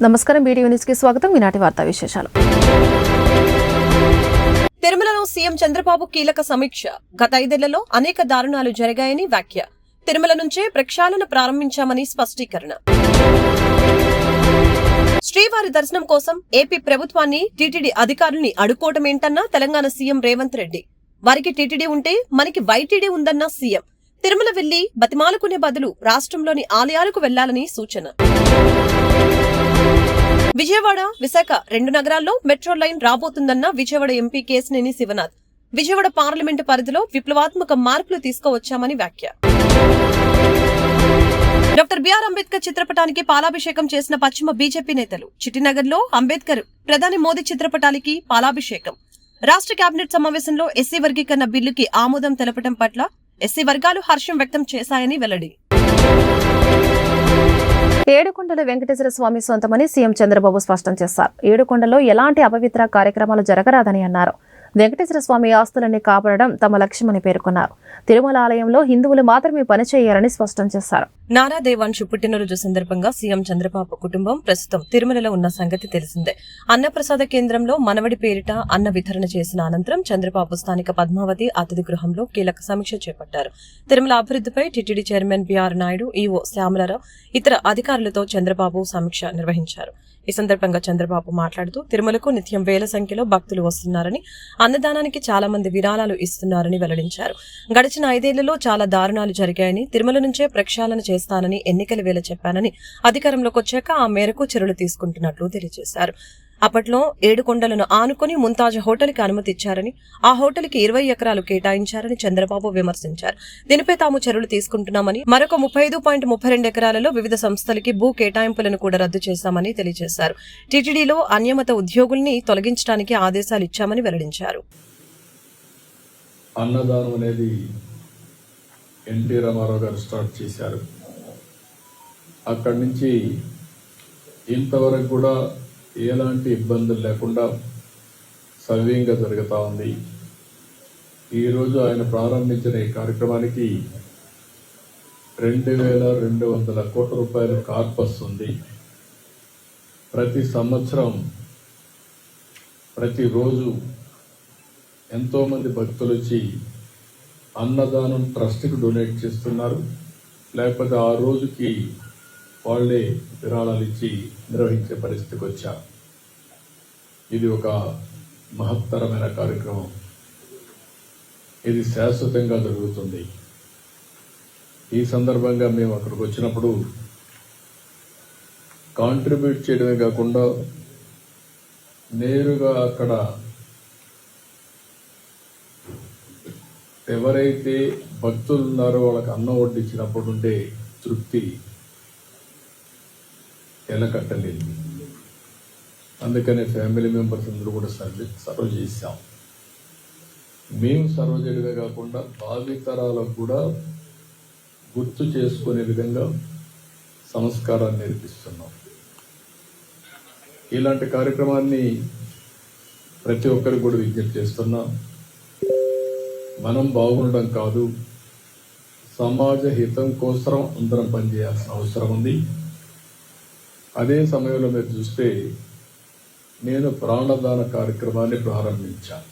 నమస్కారం video news కి స్వాగతం. ఈనాటి వార్తా విశేషాలు. తిరుమలలో సీఎం చంద్రబాబు కీలక సమీక్ష. గత 5 ఏళ్లలో అనేక దారుణాలు జరిగాయని వ్యాఖ్య. తిరుమల నుంచే ప్రక్షాళన ప్రారంభించామని స్పష్టీకరణ. శ్రీవారి దర్శనం కోసం ఏపీ ప్రభుత్వాన్ని టీటీడీ అధికారుల్ని అడుకోవటమేంటన్నా తెలంగాణ సీఎం రేవంత్ రెడ్డి. వారికి టీటీడీ ఉంటే మనకి వైటీడీ ఉందన్న సీఎం. తిరుమల వెళ్లి బతిమాలుకునే బదులు రాష్ట్రంలోని ఆలయాలకు వెళ్లాలని సూచన. విజయవాడ, విశాఖ 2 నగరాల్లో మెట్రో లైన్ రాబోతుందన్న విజయవాడ ఎంపీ కేశినేని శివనాథ్. విజయవాడ పార్లమెంటు పరిధిలో విప్లవాత్మక మార్పులు తీసుకువచ్చామని వ్యాఖ్య. డాక్టర్ బిఆర్ అంబేద్కర్ చిత్రపటానికి పాలాభిషేకం చేసిన పశ్చిమ బీజేపీ నేతలు. చిట్టినగర్లో అంబేద్కర్, ప్రధాని మోదీ చిత్రపటానికి పాలాభిషేకం. రాష్ట్ర కేబినెట్ సమావేశంలో ఎస్సీ వర్గీకరణ బిల్లుకి ఆమోదం తెలపడం పట్ల ఎస్సీ వర్గాలు హర్షం వ్యక్తం చేశాయని వెల్లడి. ఏడుకొండల వెంకటేశ్వర స్వామి సొంతమని సీఎం చంద్రబాబు స్పష్టం చేశారు. ఏడుకొండలో ఎలాంటి అపవిత్ర కార్యక్రమాలు జరగరాదని అన్నారు. వెంకటేశ్వర స్వామి ఆస్తులన్నీ కాపాడడం తమ లక్ష్యమని పేర్కొన్నారు. తిరుమల ఆలయంలో హిందువులు మాత్రమే పనిచేయాలని స్పష్టం చేశారు. నారా దేవాన్షు పుట్టినరోజు సందర్భంగా సీఎం చంద్రబాబు కుటుంబం ప్రస్తుతం తిరుమలలో ఉన్న సంగతి తెలిసిందే. అన్నప్రసాద కేంద్రంలో మనవడి పేరిట అన్న వితరణ చేసిన అనంతరం చంద్రబాబు స్థానిక పద్మావతి అతిథి గృహంలో కీలక సమీక్ష చేపట్టారు. తిరుమల అభివృద్ధిపై TTD chairman B R Naidu, EO Shyamalarao, ఇతర అధికారులతో చంద్రబాబు సమీక్ష నిర్వహించారు. ఈ సందర్భంగా చంద్రబాబు మాట్లాడుతూ తిరుమలకు నిత్యం వేల సంఖ్యలో భక్తులు వస్తున్నారని, అన్నదానానికి చాలా మంది విరాళాలు ఇస్తున్నారని వెల్లడించారు. గడిచిన 5 ఏళ్లలో చాలా దారుణాలు జరిగాయని, తిరుమల నుంచే ప్రక్షాళన చేస్తానని ఎన్నికల వేళ చెప్పానని, అధికారంలోకి వచ్చాక ఆ మేరకు చర్యలు తీసుకుంటున్నట్లు తెలియజేశారు. అప్పట్లో ఏడుకొండలను ఆనుకుని ముంతాజ్ హోటల్కి అనుమతి ఇచ్చారని, ఆ హోటల్కి 20 ఎకరాలు కేటాయించారని చంద్రబాబు విమర్శించారు. దీనిపై తాము చర్యలు తీసుకుంటున్నామని, మరొక 35.32 ఎకరాలలో వివిధ సంస్థలకి భూ కేటాయింపులను కూడా రద్దు చేశామని తెలియజేశారు. టీటీడీలో అన్యమత ఉద్యోగుల్ని తొలగించడానికి ఆదేశాలు ఇచ్చామని వెల్లడించారు. అన్నదానం అనేది ఎన్టీ రామారావు గారు స్టార్ట్ చేశారు. అక్కడి నుంచి ఇంతవరకు కూడా ఎలాంటి ఇబ్బందులు లేకుండా సవ్యంగా జరుగుతూ ఉంది. ఈరోజు ఆయన ప్రారంభించిన ఈ కార్యక్రమానికి 2,200 కోట్ల రూపాయల కార్పస్ ఉంది. ప్రతి సంవత్సరం ప్రతిరోజు ఎంతోమంది భక్తులు వచ్చి అన్నదానం ట్రస్ట్కి డొనేట్ చేస్తున్నారు. లేకపోతే ఆ రోజుకి వాళ్లే విరాళాలు ఇచ్చి నిర్వహించే పరిస్థితికి వచ్చారు. ఇది ఒక మహత్తరమైన కార్యక్రమం. ఇది శాశ్వతంగా జరుగుతుంది. ఈ సందర్భంగా మేము అక్కడికి వచ్చినప్పుడు కాంట్రిబ్యూట్ చేయడమే కాకుండా నేరుగా అక్కడ ఎవరైతే భక్తులు ఉన్నారో వాళ్ళకి అన్నం వడ్డించినప్పుడు ఉండే తృప్తి ఎలకట్టలేదు. అందుకనే ఫ్యామిలీ మెంబర్స్ అందరూ కూడా సర్వ్ చేశాం. మేము సర్వ్ చేయడమే కాకుండా భావితరాలకు కూడా గుర్తు చేసుకునే విధంగా సంస్కారాన్ని నేర్పిస్తున్నాం. ఇలాంటి కార్యక్రమాన్ని ప్రతి ఒక్కరికి కూడా విజ్ఞప్తి చేస్తున్నాం. మనం బాగుండడం కాదు, సమాజ హితం కోసం అందరం పనిచేయాల్సిన అవసరం ఉంది. అదే సమయంలో మీరు చూస్తే నేను ప్రాణదాన కార్యక్రమాన్ని ప్రారంభించాను.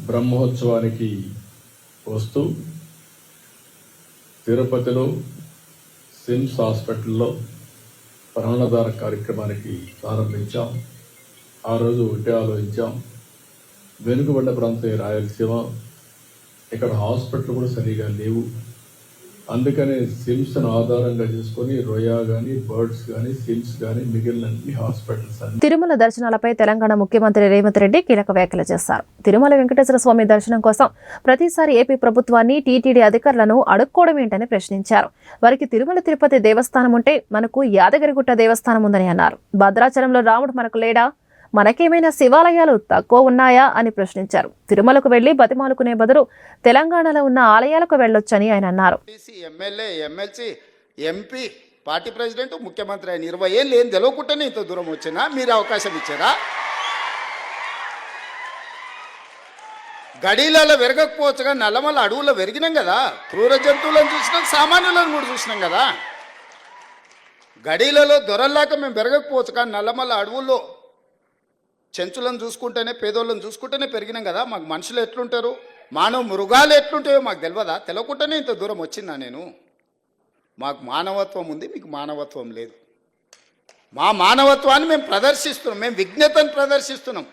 బ్రహ్మోత్సవానికి వస్తూ తిరుపతిలో సిమ్స్ హాస్పిటల్లో ప్రాణదాన కార్యక్రమానికి ప్రారంభించాం. ఆ రోజు ఒకటే ఆలోచించాం, వెనుకబడ్డ ప్రాంతం రాయలసీమ, ఇక్కడ హాస్పిటల్ కూడా సరిగా లేవు. అందుకనే సిమ్స్ను ఆధారంగా చేసుకుని రొయా గానీ, బర్డ్స్ గానీ, సిమ్స్ గానీ, మిగిలిన హాస్పిటల్స్ అన్ని. తిరుమల దర్శనాలపై తెలంగాణ ముఖ్యమంత్రి రేవంత్ రెడ్డి కీలక వ్యాఖ్యలు చేశారు. తిరుమల వెంకటేశ్వర స్వామి దర్శనం కోసం ప్రతిసారి ఏపీ ప్రభుత్వాన్ని, టీటీడీ అధికారులను అడుక్కోవడం ఏంటని ప్రశ్నించారు. వారికి తిరుమల తిరుపతి దేవస్థానం ఉంటే మనకు యాదగిరిగుట్ట దేవస్థానం ఉందని అన్నారు. భద్రాచలంలో రాముడు మనకు లేడా? మనకేమైనా శివాలయాలు తక్కువ ఉన్నాయా అని ప్రశ్నించారు. తిరుమలకు వెళ్లి బతిమాలుకునే బదులు తెలంగాణలో ఉన్న ఆలయాలకు వెళ్లొచ్చని ఆయన అన్నారు. MLA, MLC, MP, party president, ముఖ్యమంత్రి ఆయన 20 ఏళ్ళు ఏం తెలియకుండానే ఇంత దూరం వచ్చినా మీరు అవకాశం ఇచ్చారా? గడీలలో వెరగకపోవచ్చుగా నల్లమల్ల అడవుల్లో వెరిగినాం కదా. క్రూర జంతువులను చూసినాం, సామాన్యులను కూడా చూసినాం కదా. గడీలలో దొరల్లాక మేము పెరగకపోవచ్చు, కానీ నల్లమల్ల అడవుల్లో చెంచులను చూసుకుంటేనే, పేదోళ్ళని చూసుకుంటేనే పెరిగినాం కదా. మాకు మనుషులు ఎట్లుంటారు, మానవ మృగాలు ఎట్లుంటాయో మాకు తెలియదా? తెలియకుండానే ఇంత దూరం వచ్చిందా నేను? మాకు మానవత్వం ఉంది, మీకు మానవత్వం లేదు. మా మానవత్వాన్ని మేము ప్రదర్శిస్తున్నాం, మేము విజ్ఞతను ప్రదర్శిస్తున్నాం.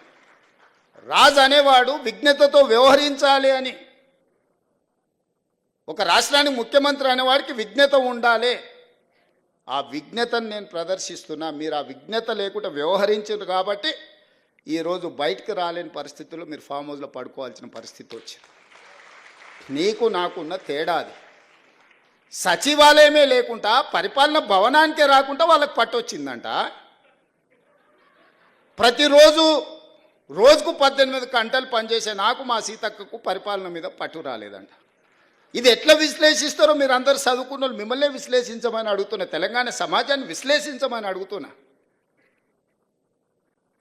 రాజు అనేవాడు విజ్ఞతతో వ్యవహరించాలి అని. ఒక రాష్ట్రానికి ముఖ్యమంత్రి అనేవాడికి విజ్ఞత ఉండాలి. ఆ విజ్ఞతను నేను ప్రదర్శిస్తున్నా. మీరు ఆ విజ్ఞత లేకుండా వ్యవహరించారు కాబట్టి ఈరోజు బయటకు రాలేని పరిస్థితుల్లో మీరు ఫామ్ హౌస్లో పడుకోవాల్సిన పరిస్థితి వచ్చింది. నీకు నాకున్న తేడా అది. సచివాలయమే లేకుండా, పరిపాలన భవనానికే రాకుండా వాళ్ళకి పట్టొచ్చిందంట. ప్రతిరోజు రోజుకు 18 గంటలు పనిచేసే నాకు, మా సీతక్కకు పరిపాలన మీద పట్టు రాలేదంట. ఇది ఎట్లా విశ్లేషిస్తారో మీరు అందరూ చదువుకున్న వాళ్ళు మిమ్మల్నే విశ్లేషించమని అడుగుతున్నా. తెలంగాణ సమాజాన్ని విశ్లేషించమని అడుగుతున్నా.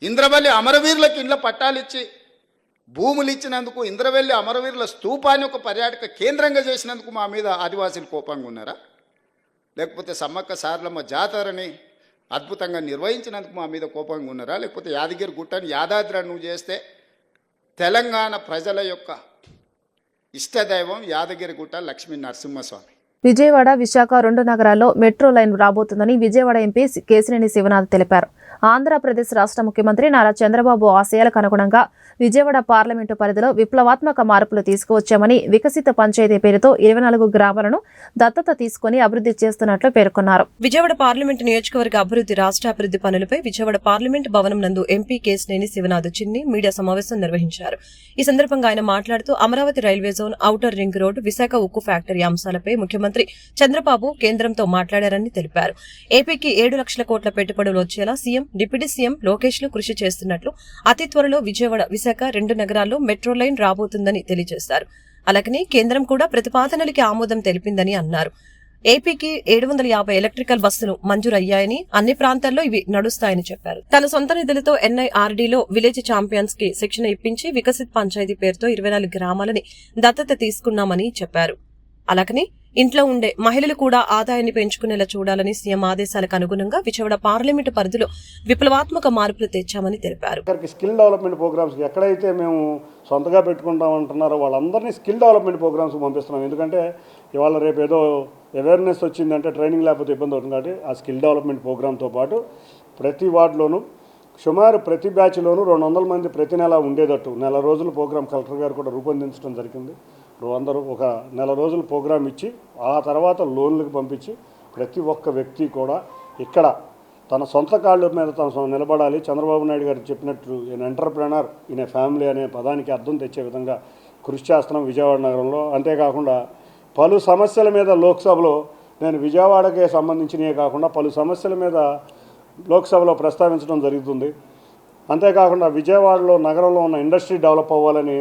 ఇంద్రవల్లి అమరవీరులకు ఇండ్ల పట్టాలిచ్చి భూములు ఇచ్చినందుకు, ఇంద్రవెల్లి అమరవీరుల స్తూపాన్ని ఒక పర్యాటక కేంద్రంగా చేసినందుకు మా మీద ఆదివాసీలు కోపంగా ఉన్నారా? లేకపోతే సమ్మక్క సారలమ్మ జాతరని అద్భుతంగా నిర్వహించినందుకు మా మీద కోపంగా ఉన్నారా? లేకపోతే యాదగిరి గుట్టని యాదాద్రి నువ్వు చేస్తే తెలంగాణ ప్రజల యొక్క ఇష్టదైవం యాదగిరిగుట్ట లక్ష్మీ నరసింహస్వామి. విజయవాడ, విశాఖ 2 నగరాల్లో మెట్రో లైన్ రాబోతుందని విజయవాడ ఎంపీ కేశినేని శివనాథ్ తెలిపారు. ఆంధ్రప్రదేశ్ రాష్ట్ర ముఖ్యమంత్రి నారా చంద్రబాబు ఆశయాలకు అనుగుణంగా విజయవాడ పార్లమెంటు పరిధిలో విప్లవాత్మక మార్పులు తీసుకువచ్చామని, వికసిత పంచాయతీ పేరుతో 24 గ్రామాలను దత్తత తీసుకుని అభివృద్ధి చేస్తున్నట్లు పేర్కొన్నారు. విజయవాడ పార్లమెంటు నియోజకవర్గ అభివృద్ధి, రాష్ట్ర అభివృద్ధి పనులపై విజయవాడ పార్లమెంటు భవనం నందు ఎంపీ కేశినేని శివనాథ్ చిన్ని మీడియా సమావేశం నిర్వహించారు. ఈ సందర్భంగా ఆయన మాట్లాడుతూ Amaravati railway zone, outer ring road, Visakha ఉక్కు ఫ్యాక్టరీ అంశాలపై ముఖ్యమంత్రి చంద్రబాబు కేంద్రంతో మాట్లాడారని తెలిపారు. ఏపీకి 7 లక్షల కోట్ల పెట్టుబడులు వచ్చేలా సీఎం, డిప్యూటీ సీఎం లోకేష్ లు కృషి చేస్తున్నట్లు, అతి త్వరలో విజయవాడ, విశాఖ 2 నగరాల్లో మెట్రో లైన్ రాబోతుందని తెలియజేశారు. అలాగనే కేంద్రం కూడా ప్రతిపాదనలకి ఆమోదం తెలిపిందని అన్నారు. ఏపీకి 750 ఎలక్ట్రికల్ బస్సులు మంజూరయ్యాయని, అన్ని ప్రాంతాల్లో ఇవి నడుస్తాయని చెప్పారు. తన సొంత నిధులతో ఎన్ఐఆర్డీలో విలేజ్ ఛాంపియన్స్ కి శిక్షణ ఇప్పించి వికసిత్ పంచాయతీ పేరుతో 24 గ్రామాలని దత్తత తీసుకున్నామని చెప్పారు. అలాగనే ఇంట్లో ఉండే మహిళలు కూడా ఆదాయాన్ని పెంచుకునేలా చూడాలని సీఎం ఆదేశాలకు అనుగుణంగా విజయవాడ పార్లమెంటు పరిధిలో విప్లవాత్మక మార్పులు తెచ్చామని తెలిపారు. స్కిల్ డెవలప్మెంట్ ప్రోగ్రామ్స్ ఎక్కడైతే మేము సొంతగా పెట్టుకుంటాం అంటున్నారో వాళ్ళందరినీ స్కిల్ డెవలప్మెంట్ ప్రోగ్రామ్స్ పంపిస్తున్నాం. ఎందుకంటే ఇవాళ రేపు ఏదో అవేర్నెస్ వచ్చిందంటే ట్రైనింగ్ లేకపోతే ఇబ్బంది అవుతుంది. కాబట్టి ఆ స్కిల్ డెవలప్మెంట్ ప్రోగ్రామ్తో పాటు ప్రతి వార్డులోనూ సుమారు ప్రతి బ్యాచ్లోనూ 200 మంది ప్రతి నెల ఉండేటట్టు నెల రోజుల ప్రోగ్రాం కలెక్టర్ గారు కూడా రూపొందించడం జరిగింది. అందరూ ఒక నెల రోజులు ప్రోగ్రాం ఇచ్చి ఆ తర్వాత లోన్లకు పంపించి ప్రతి ఒక్క వ్యక్తి కూడా ఇక్కడ తన సొంత కాళ్ళ మీద తను నిలబడాలి. చంద్రబాబు నాయుడు గారు చెప్పినట్టు ఈయన ఎంటర్ప్రెనర్, ఈయన ఫ్యామిలీ అనే పదానికి అర్థం తెచ్చే విధంగా కృషి చేస్తున్నాం విజయవాడ నగరంలో. అంతేకాకుండా పలు సమస్యల మీద లోక్సభలో నేను విజయవాడకే సంబంధించినవే కాకుండా పలు సమస్యల మీద లోక్సభలో ప్రస్తావించడం జరుగుతుంది. అంతేకాకుండా విజయవాడలో నగరంలో ఉన్న ఇండస్ట్రీ డెవలప్ అవ్వాలని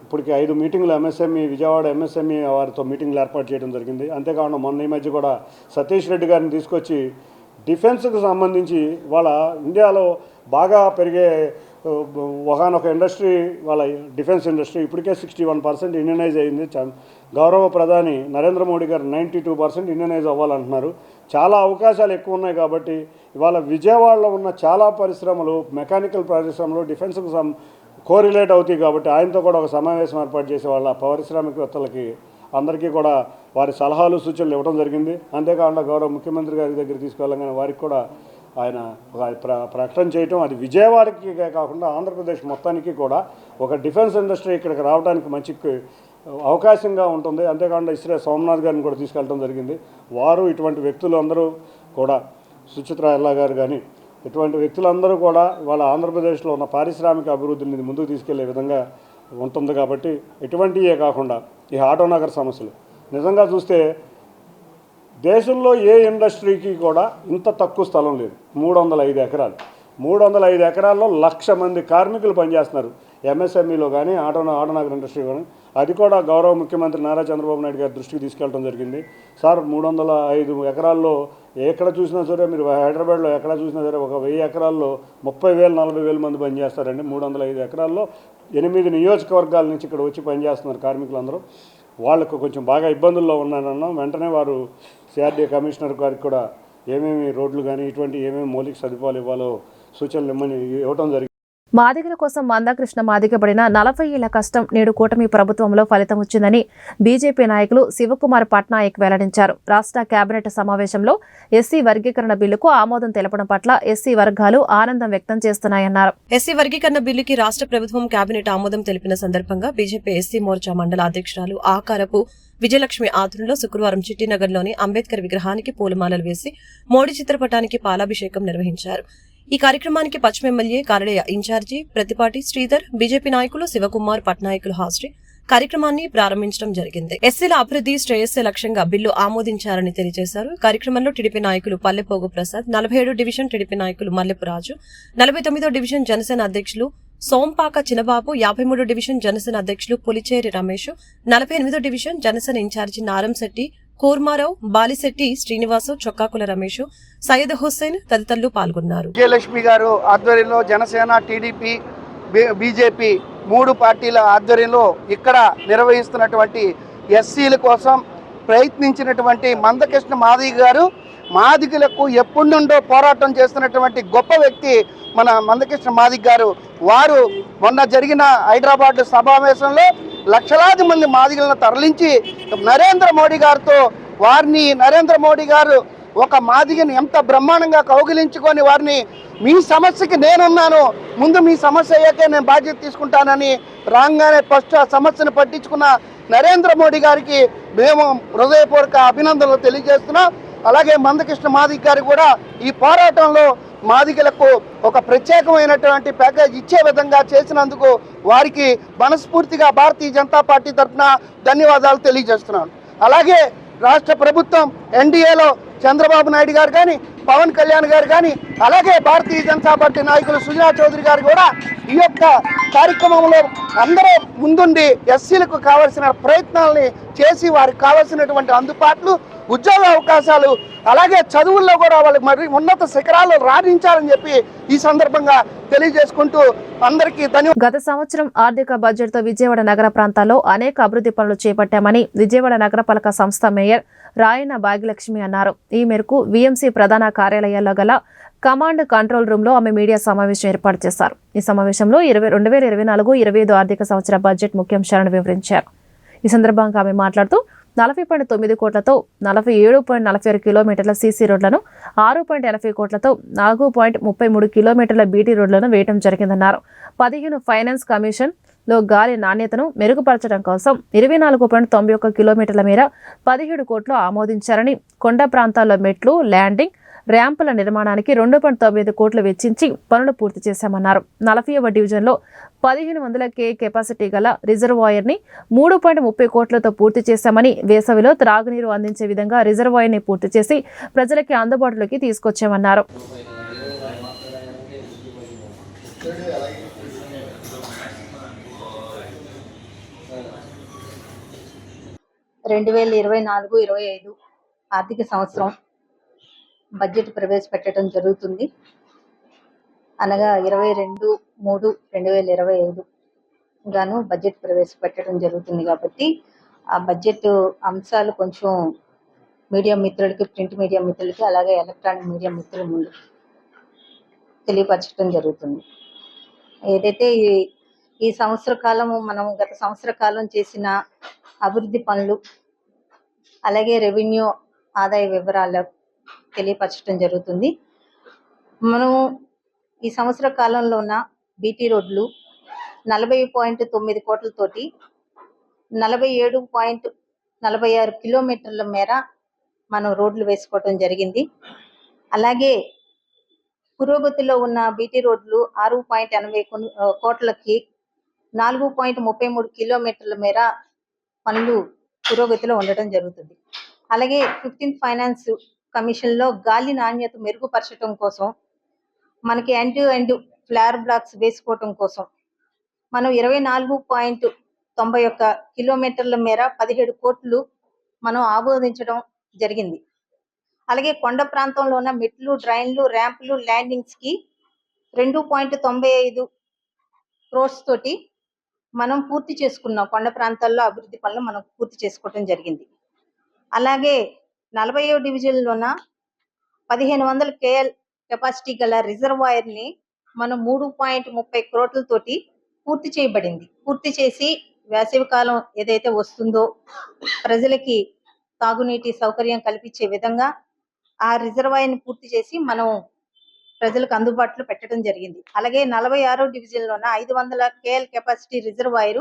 ఇప్పటికి 5 మీటింగ్లు ఎంఎస్ఎంఈ, విజయవాడ ఎంఎస్ఎంఈ వారితో మీటింగ్లు ఏర్పాటు చేయడం జరిగింది. అంతేకాకుండా మొన్న ఈ మధ్య కూడా సతీష్ రెడ్డి గారిని తీసుకొచ్చి డిఫెన్స్కి సంబంధించి వాళ్ళ ఇండియాలో బాగా పెరిగే ఒకనొక ఇండస్ట్రీ, వాళ్ళ డిఫెన్స్ ఇండస్ట్రీ ఇప్పటికే 61% ఇండియనైజ్ అయింది. గౌరవ ప్రధాని నరేంద్ర మోడీ గారు 92% ఇండియనైజ్ అవ్వాలంటున్నారు. చాలా అవకాశాలు ఎక్కువ ఉన్నాయి. కాబట్టి ఇవాళ విజయవాడలో ఉన్న చాలా పరిశ్రమలు, మెకానికల్ పరిశ్రమలు డిఫెన్స్కు కోరిలేట్ అవుతాయి. కాబట్టి ఆయనతో కూడా ఒక సమావేశం ఏర్పాటు చేసే వాళ్ళ పారిశ్రామికవేత్తలకి అందరికీ కూడా వారి సలహాలు, సూచనలు ఇవ్వడం జరిగింది. అంతేకాకుండా గౌరవ ముఖ్యమంత్రి గారి దగ్గర తీసుకెళ్ళగానే వారికి కూడా ఆయన ప్రకటన చేయటం, అది విజయవాడకి కాకుండా ఆంధ్రప్రదేశ్ మొత్తానికి కూడా ఒక డిఫెన్స్ ఇండస్ట్రీ ఇక్కడికి రావడానికి మంచి అవకాశంగా ఉంటుంది. అంతేకాకుండా ఇస్రే సోమనాథ్ గారిని కూడా తీసుకెళ్ళడం జరిగింది. వారు ఇటువంటి వ్యక్తులు అందరూ కూడా, సుచిత్ర ఎల్లా గారు కానీ ఇటువంటి వ్యక్తులందరూ కూడా వాళ్ళ ఆంధ్రప్రదేశ్లో ఉన్న పారిశ్రామిక అభివృద్ధిని ముందుకు తీసుకెళ్లే విధంగా ఉంటుంది. కాబట్టి ఇటువంటివే కాకుండా ఈ ఆటోనగర్ సమస్యలు నిజంగా చూస్తే దేశంలో ఏ ఇండస్ట్రీకి కూడా ఇంత తక్కువ స్థలం లేదు. 305 ఎకరాలు. 305 ఎకరాల్లో 1,00,000 మంది కార్మికులు పనిచేస్తున్నారు. ఎంఎస్ఎంఈలో కానీ ఆటోనగర్ ఇండస్ట్రీ కానీ. అది కూడా గౌరవ ముఖ్యమంత్రి నారా చంద్రబాబు నాయుడు గారి దృష్టికి తీసుకెళ్ళడం జరిగింది. సార్ 305 ఎకరాల్లో ఎక్కడ చూసినా సరే, మీరు హైదరాబాద్లో ఎక్కడ చూసినా సరే ఒక 1000 ఎకరాల్లో 30,000 40,000 మంది పనిచేస్తారండి. 305 ఎకరాల్లో 8 నియోజకవర్గాల నుంచి ఇక్కడ వచ్చి పనిచేస్తున్నారు కార్మికులందరూ. వాళ్ళకు కొంచెం బాగా ఇబ్బందుల్లో ఉన్నారన్నాం. వెంటనే వారు సిఆర్డీఏ కమిషనర్ గారికి కూడా ఏమేమి రోడ్లు కానీ ఇటువంటి ఏమేమి మౌలిక సదుపాయాలు ఇవ్వాలో సూచనలు ఇవ్వడం జరిగింది. మాదిగల కోసం మందాకృష్ణ మాదిగబడిన 40 ఏళ్ల కష్టం నేడు కూటమి ప్రభుత్వంలో ఫలితం వచ్చిందని బీజేపీ నాయకులు శివకుమార్ పట్నాయక్ వెల్లడించారు. రాష్ట్ర కేబినెట్ సమావేశంలో ఎస్సీ వర్గీకరణ బిల్లుకు ఆమోదం తెలపడం పట్ల ఎస్సీ వర్గాలు ఆనందం వ్యక్తం చేస్తున్నాయన్నారు. ఎస్సీ వర్గీకరణ బిల్లుకి రాష్ట్ర ప్రభుత్వం కేబినెట్ ఆమోదం తెలిపిన సందర్భంగా బీజేపీ ఎస్సీ మోర్చా మండల అధ్యక్షురాలు ఆకారపు విజయలక్ష్మి ఆధ్వర్యంలో శుక్రవారం చిట్టినగర్లోని అంబేద్కర్ విగ్రహానికి పూలమాలలు వేసి మోడీ చిత్రపటానికి పాలాభిషేకం నిర్వహించారు. ఈ కార్యక్రమానికి పశ్చిమ MLA Karadayya in charge Prathipati Sridhar, BJP నాయకులు శివకుమార్ పట్నాయకులు హాజరై కార్యక్రమాన్ని ప్రారంభించడం జరిగింది. ఎస్సీల అభివృద్ధి శ్రేయస్సే లక్ష్యంగా బిల్లు ఆమోదించారని తెలియజేశారు. కార్యక్రమంలో టీడీపీ నాయకులు పల్లెపోగు ప్రసాద్, 47 డివిజన్ టీడీపీ నాయకులు మల్లెపు రాజు, 49వ డివిజన్ జనసేన అధ్యక్షులు సోంపాక చినబాబు, 53 డివిజన్ జనసేన అధ్యక్షులు పులిచేరి రమేష్, 48వ డివిజన్ జనసేన ఇన్ఛార్జి నారంశెట్టి, కూర్మారావు, బాలిశెట్టి శ్రీనివాసు, చొక్కాకుల రమేష్, సయ్యద్ హుస్సేన్ తదితరులు పాల్గొన్నారు. విజయలక్ష్మి గారు ఆధ్వర్యంలో జనసేన, టీడీపీ, బీజేపీ 3 పార్టీల ఆధ్వర్యంలో ఇక్కడ నిర్వహిస్తున్నటువంటి ఎస్సీల కోసం ప్రయత్నించినటువంటి మందకృష్ణ మాదిగ గారు మాదిగలకు ఎప్పటి నుండో పోరాటం చేస్తున్నటువంటి గొప్ప వ్యక్తి మన మందకృష్ణ మాదిగ గారు. వారు మొన్న జరిగిన హైదరాబాద్ సమావేశంలో లక్షలాది మంది మాదిగలను తరలించి నరేంద్ర మోడీ గారు ఒక మాదిగని ఎంత బ్రహ్మాండంగా కౌగిలించుకొని వారిని మీ సమస్యకి నేనున్నాను, ముందు మీ సమస్య అయ్యాకే నేను బాధ్యత తీసుకుంటానని రాగానే ఫస్ట్ ఆ సమస్యను పట్టించుకున్న నరేంద్ర మోడీ గారికి మేము హృదయపూర్వక అభినందనలు తెలియజేస్తున్నాం. అలాగే మందకృష్ణ మాదిగ గారు కూడా ఈ పోరాటంలో మాదిగలకు ఒక ప్రత్యేకమైనటువంటి ప్యాకేజ్ ఇచ్చే విధంగా చేసినందుకు వారికి మనస్ఫూర్తిగా భారతీయ జనతా పార్టీ తరఫున ధన్యవాదాలు తెలియజేస్తున్నాను. అలాగే రాష్ట్ర ప్రభుత్వం ఎన్డీఏలో చంద్రబాబు నాయుడు గారు కానీ, పవన్ కళ్యాణ్ గారు కానీ, అలాగే భారతీయ జనతా పార్టీ నాయకులు సుజనా చౌదరి గారు కూడా ఈ యొక్క కార్యక్రమంలో అందరూ ముందుండి ఎస్సీలకు కావాల్సిన ప్రయత్నాలని చేసి వారికి కావాల్సినటువంటి అందుబాట్లు, ఉద్యోగ అవకాశాలు, అలాగే చదువుల్లో కూడా వాళ్ళకి మరి ఉన్నత శిఖరాలు రాణించాలని చెప్పి ఈ సందర్భంగా తెలియజేసుకుంటూ అందరికీ ధన్యవాదాలు. గత సంవత్సరం ఆర్థిక బడ్జెట్తో విజయవాడ నగర ప్రాంతాల్లో అనేక అభివృద్ధి పనులు చేపట్టామని విజయవాడ నగరపాలక సంస్థ మేయర్ రాయన భాగ్యలక్ష్మి అన్నారు. ఈ మేరకు వీఎంసీ ప్రధాన కార్యాలయాల్లో గల కమాండ్ కంట్రోల్ రూమ్ లో ఆమె మీడియా సమావేశం ఏర్పాటు చేశారు. ఈ సమావేశంలో 2024-25 ఆర్థిక సంవత్సర బడ్జెట్ ముఖ్యాంశాలను వివరించారు. ఈ సందర్భంగా ఆమె మాట్లాడుతూ 40.9 కోట్లతో 47.46 కిలోమీటర్ల సీసీ రోడ్లను, 6.80 కోట్లతో 4.33 కిలోమీటర్ల బీటీ రోడ్లను వేయడం జరిగిందన్నారు. 15 ఫైనాన్స్ కమిషన్ లో గాలి నాణ్యతను మెరుగుపరచడం కోసం 24.91 కిలోమీటర్ల మేర 17 కోట్లు ఆమోదించారని, కొండ ప్రాంతాల్లో మెట్లు, ల్యాండింగ్ ర్యాంపుల నిర్మాణానికి 2.95 కోట్లు వెచ్చించి పనులు పూర్తి చేశామన్నారు. 40వ డివిజన్లో 1500 కే కెపాసిటీ గల రిజర్వాయర్ని 3.30 కోట్లతో పూర్తి చేశామని, వేసవిలో త్రాగునీరు అందించే విధంగా రిజర్వాయర్ని పూర్తి చేసి ప్రజలకి అందుబాటులోకి తీసుకొచ్చామన్నారు. రెండు 2024-25 ఆర్థిక సంవత్సరం బడ్జెట్ ప్రవేశపెట్టడం జరుగుతుంది. అనగా 22/3/2025 గాను బడ్జెట్ ప్రవేశపెట్టడం జరుగుతుంది. కాబట్టి ఆ బడ్జెట్ అంశాలు కొంచెం మీడియా మిత్రులకి, ప్రింట్ మీడియా మిత్రులకి, అలాగే ఎలక్ట్రానిక్ మీడియా మిత్రుల ముందు తెలియపరచడం జరుగుతుంది. ఏదైతే ఈ సంవత్సర కాలము మనం గత సంవత్సర కాలం చేసిన అభివృద్ధి పనులు, అలాగే రెవెన్యూ ఆదాయ వివరాలు తెలియపరచడం జరుగుతుంది. మనం ఈ సంవత్సర కాలంలో ఉన్న బీటీ రోడ్లు 40.9 కోట్లతోటి 47.46 కిలోమీటర్ల మేర మనం రోడ్లు వేసుకోవటం జరిగింది. అలాగే పురోగతిలో ఉన్న బీటీ రోడ్లు 6.80 కోట్లకి 4.33 కిలోమీటర్ల మేర పనులు పురోగతిలో ఉండటం జరుగుతుంది. అలాగే 15th ఫైనాన్స్ కమిషన్ లో గాలి నాణ్యత మెరుగుపరచడం కోసం, మనకి end to end FLAIR blocks వేసుకోవటం కోసం మనం 24.91 కిలోమీటర్ల మేర 17 కోట్లు మనం ఆమోదించడం జరిగింది. అలాగే కొండ ప్రాంతంలో ఉన్న మెట్లు, డ్రైన్లు, ర్యాంపులు, ల్యాండింగ్స్ కి 2.95 క్రోర్స్ తోటి మనం పూర్తి చేసుకున్నాం. కొండ ప్రాంతాల్లో అభివృద్ధి పనులు మనం పూర్తి చేసుకోవడం జరిగింది. అలాగే 40వ డివిజన్లోన 1500 KL కెపాసిటీ గల రిజర్వాయర్ ని మనం 3.30 కోట్లతోటి పూర్తి చేయబడింది. పూర్తి చేసి వేసవి కాలం ఏదైతే వస్తుందో ప్రజలకి తాగునీటి సౌకర్యం కల్పించే విధంగా ఆ రిజర్వాయర్ ని పూర్తి చేసి మనం ప్రజలకు అందుబాటులో పెట్టడం జరిగింది. అలాగే 46వ డివిజన్ లోన 500 KL కెపాసిటీ రిజర్వాయర్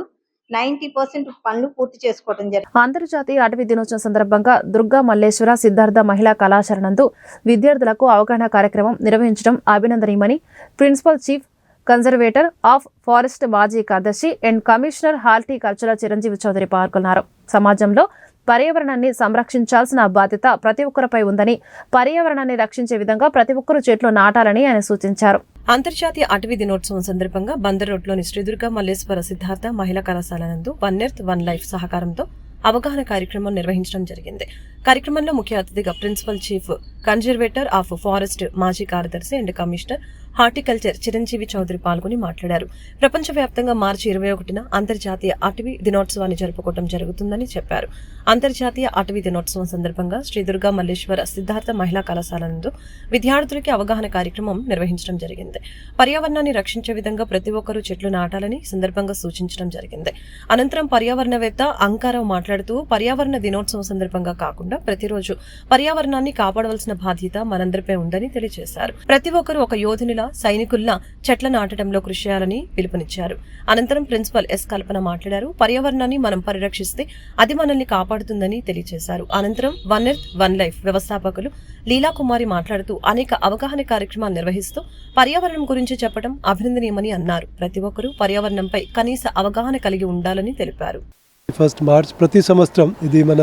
90% పనులు పూర్తి చేసుకోవడం జరిగింది. అంతర్జాతీయ అటవీ దినోత్సవం సందర్భంగా దుర్గా మల్లేశ్వర సిద్ధార్థ మహిళా కళాశాల నందు విద్యార్థులకు అవగాహన కార్యక్రమం నిర్వహించడం అభినందనీయమని principal chief conservator of forest మాజీ కార్యదర్శి and commissioner horticultural Chiranjeevi Chowdary పాల్గొన్నారు. సమాజంలో పర్యావరణాన్ని సంరక్షించాల్సిన బాధ్యత ప్రతి ఒక్కరిపై ఉందని, పర్యావరణాన్ని రక్షించే విధంగా ప్రతి ఒక్కరూ చెట్లు నాటాలని ఆయన సూచించారు. అంతర్జాతీయ అటవీ దినోత్సవం సందర్భంగా బందర్ రోడ్లోని శ్రీ దుర్గా మల్లేశ్వర సిద్ధార్థ మహిళా కళాశాల నందు వన్ ఎర్త్ వన్ లైఫ్ సహకారంతో అవగాహన కార్యక్రమం నిర్వహించడం జరిగింది. కార్యక్రమంలో ముఖ్య అతిథిగా principal chief conservator of forest మాజీ కార్యదర్శి and commissioner horticulture Chiranjeevi Chowdary పాల్గొని మాట్లాడారు. ప్రపంచవ్యాప్తంగా మార్చి 21న అంతర్జాతీయ అటవీ దినోత్సవాన్ని జరుపుకోవడం జరుగుతుందని చెప్పారు. అంతర్జాతీయ అటవీ దినోత్సవం సందర్భంగా శ్రీ దుర్గా మల్లేశ్వర సిద్ధార్థ మహిళా కళాశాల నందు విద్యార్థులకి అవగాహన కార్యక్రమం నిర్వహించడం జరిగింది. పర్యావరణాన్ని రక్షించే విధంగా ప్రతి ఒక్కరూ చెట్లు నాటాలని సందర్భంగా సూచించడం జరిగింది. అనంతరం పర్యావరణవేత్త అంకారావు మాట్లాడుతూ పర్యావరణ దినోత్సవం సందర్భంగా కాకుండా ప్రతిరోజు పర్యావరణాన్ని కాపాడవలసిన బాధ్యత మనందరిపై ఉందని తెలియజేశారు. ప్రతి ఒక్కరూ ఒక యోధునిలా సైనికుల్లా చెట్ల నాటడంలో కృషి చేయాలని పిలుపునిచ్చారు. అనంతరం ప్రిన్సిపల్ ఎస్ కల్పన మాట్లాడారు. పర్యావరణాన్ని మనం పరిరక్షిస్తే అది మనల్ని కాపాడుతుందని తెలియజేశారు. అనంతరం వన్ ఎర్త్ వన్ లైఫ్ వ్యవస్థాపకులు లీలాకుమారి మాట్లాడుతూ అనేక అవగాహన కార్యక్రమాలు నిర్వహిస్తూ పర్యావరణం గురించి చెప్పడం అభినందనీయమని అన్నారు. ప్రతి ఒక్కరూ పర్యావరణంపై కనీస అవగాహన కలిగి ఉండాలని తెలిపారు. 1 మార్చ్ ప్రతి సంవత్సరం ఇది మన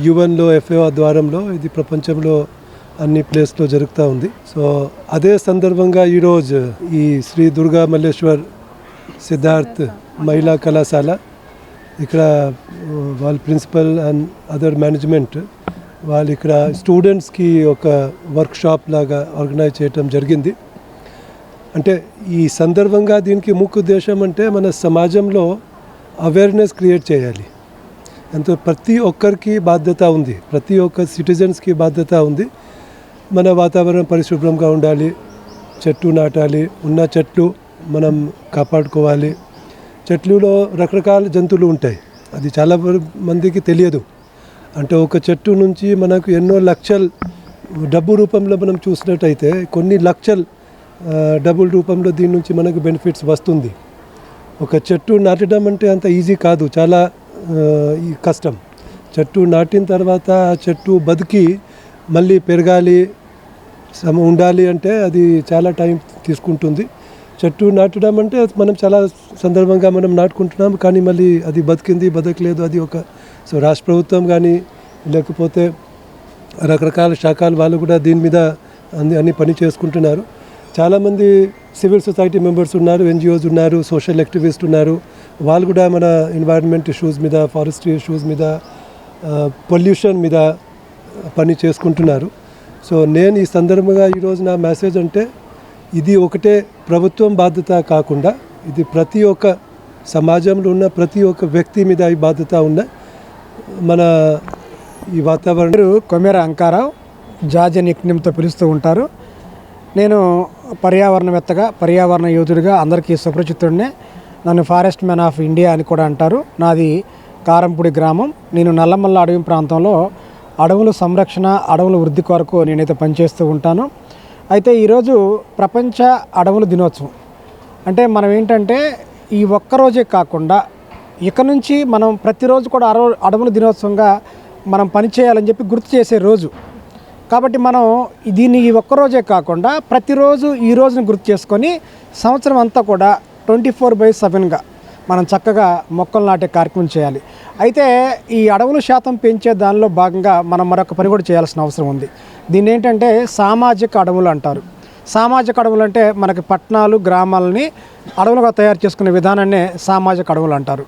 యుఎన్లో FAO ఆధ్వర్యంలో ఇది ప్రపంచంలో అన్ని ప్లేస్లో జరుగుతూ ఉంది. సో అదే సందర్భంగా ఈరోజు ఈ శ్రీ దుర్గా మల్లేశ్వర్ సిద్ధార్థ్ మహిళా కళాశాల ఇక్కడ వాళ్ళ ప్రిన్సిపల్ అండ్ అదర్ మేనేజ్మెంట్ వాళ్ళు ఇక్కడ స్టూడెంట్స్కి ఒక వర్క్షాప్ లాగా ఆర్గనైజ్ చేయడం జరిగింది. అంటే ఈ సందర్భంగా దీనికి ముఖ్య ఉద్దేశం అంటే మన సమాజంలో అవేర్నెస్ క్రియేట్ చేయాలి. అంతే ప్రతి ఒక్కరికి బాధ్యత ఉంది, ప్రతి ఒక్క సిటిజన్స్కి బాధ్యత ఉంది. మన వాతావరణం పరిశుభ్రంగా ఉండాలి, చెట్టు నాటాలి, ఉన్న చెట్లు మనం కాపాడుకోవాలి. చెట్లులో రకరకాల జంతువులు ఉంటాయి, అది చాలా మందికి తెలియదు. అంటే ఒక చెట్టు నుంచి మనకు ఎన్నో లక్షల డబ్బు రూపంలో మనం చూసినట్టయితే కొన్ని లక్షల డబ్బుల రూపంలో దీని నుంచి మనకు బెనిఫిట్స్ వస్తుంది. ఒక చెట్టు నాటడం అంటే అంత ఈజీ కాదు, చాలా కష్టం. చెట్టు నాటిన తర్వాత ఆ చెట్టు బతికి మళ్ళీ పెరగాలి, ఉండాలి అంటే అది చాలా టైం తీసుకుంటుంది. చెట్టు నాటడం అంటే మనం చాలా సందర్భంగా మనం నాటుకుంటున్నాం, కానీ మళ్ళీ అది బతికింది బతకలేదు అది ఒక. సో రాష్ట్ర ప్రభుత్వం కానీ లేకపోతే రకరకాల శాఖల వాళ్ళు కూడా దీని మీద అన్ని పని చేసుకుంటున్నారు. చాలామంది సివిల్ సొసైటీ మెంబర్స్ ఉన్నారు, NGOs ఉన్నారు, సోషల్ యాక్టివిస్ట్ ఉన్నారు. వాళ్ళు కూడా మన ఎన్వైరన్మెంట్ ఇష్యూస్ మీద, ఫారెస్ట్రీ ఇష్యూస్ మీద, పొల్యూషన్ మీద పని చేసుకుంటున్నారు. సో నేను ఈ సందర్భంగా ఈరోజు నా మెసేజ్ అంటే ఇది ఒకటే ప్రభుత్వం బాధ్యత కాకుండా ఇది ప్రతి ఒక్క సమాజంలో ఉన్న ప్రతి ఒక్క వ్యక్తి మీద ఈ బాధ్యత ఉన్న మన ఈ వాతావరణం. కొమెర అంకారావు, జార్జ్ నిక్నేమ్తో పిలుస్తూ ఉంటారు. నేను పర్యావరణవేత్తగా, పర్యావరణ యోధుడిగా అందరికీ సుపరిచితుడినే. నన్ను ఫారెస్ట్ మ్యాన్ ఆఫ్ ఇండియా అని కూడా అంటారు. నాది కారంపూడి గ్రామం. నేను నల్లమల్ల అడవి ప్రాంతంలో అడవుల సంరక్షణ, అడవుల వృద్ధి కొరకు నేనైతే పనిచేస్తూ ఉంటాను. అయితే ఈరోజు ప్రపంచ అడవుల దినోత్సవం. అంటే మనం ఏంటంటే ఈ ఒక్కరోజే కాకుండా ఇక నుంచి మనం ప్రతిరోజు కూడా అడవుల దినోత్సవంగా మనం పనిచేయాలని చెప్పి గుర్తు చేసే రోజు. కాబట్టి మనం దీన్ని ఈ ఒక్కరోజే కాకుండా ప్రతిరోజు ఈ రోజుని గుర్తు చేసుకొని సంవత్సరం అంతా కూడా 24/7గా మనం చక్కగా మొక్కలు నాటే కార్యక్రమం చేయాలి. అయితే ఈ అడవుల శాతం పెంచే దానిలో భాగంగా మనం మరొక పని కూడా చేయాల్సిన అవసరం ఉంది. దీన్ని ఏంటంటే సామాజిక అడవులు అంటారు. సామాజిక అడవులు అంటే మనకి పట్టణాలు, గ్రామాలని అడవులుగా తయారు చేసుకునే విధానాన్నే సామాజిక అడవులు అంటారు.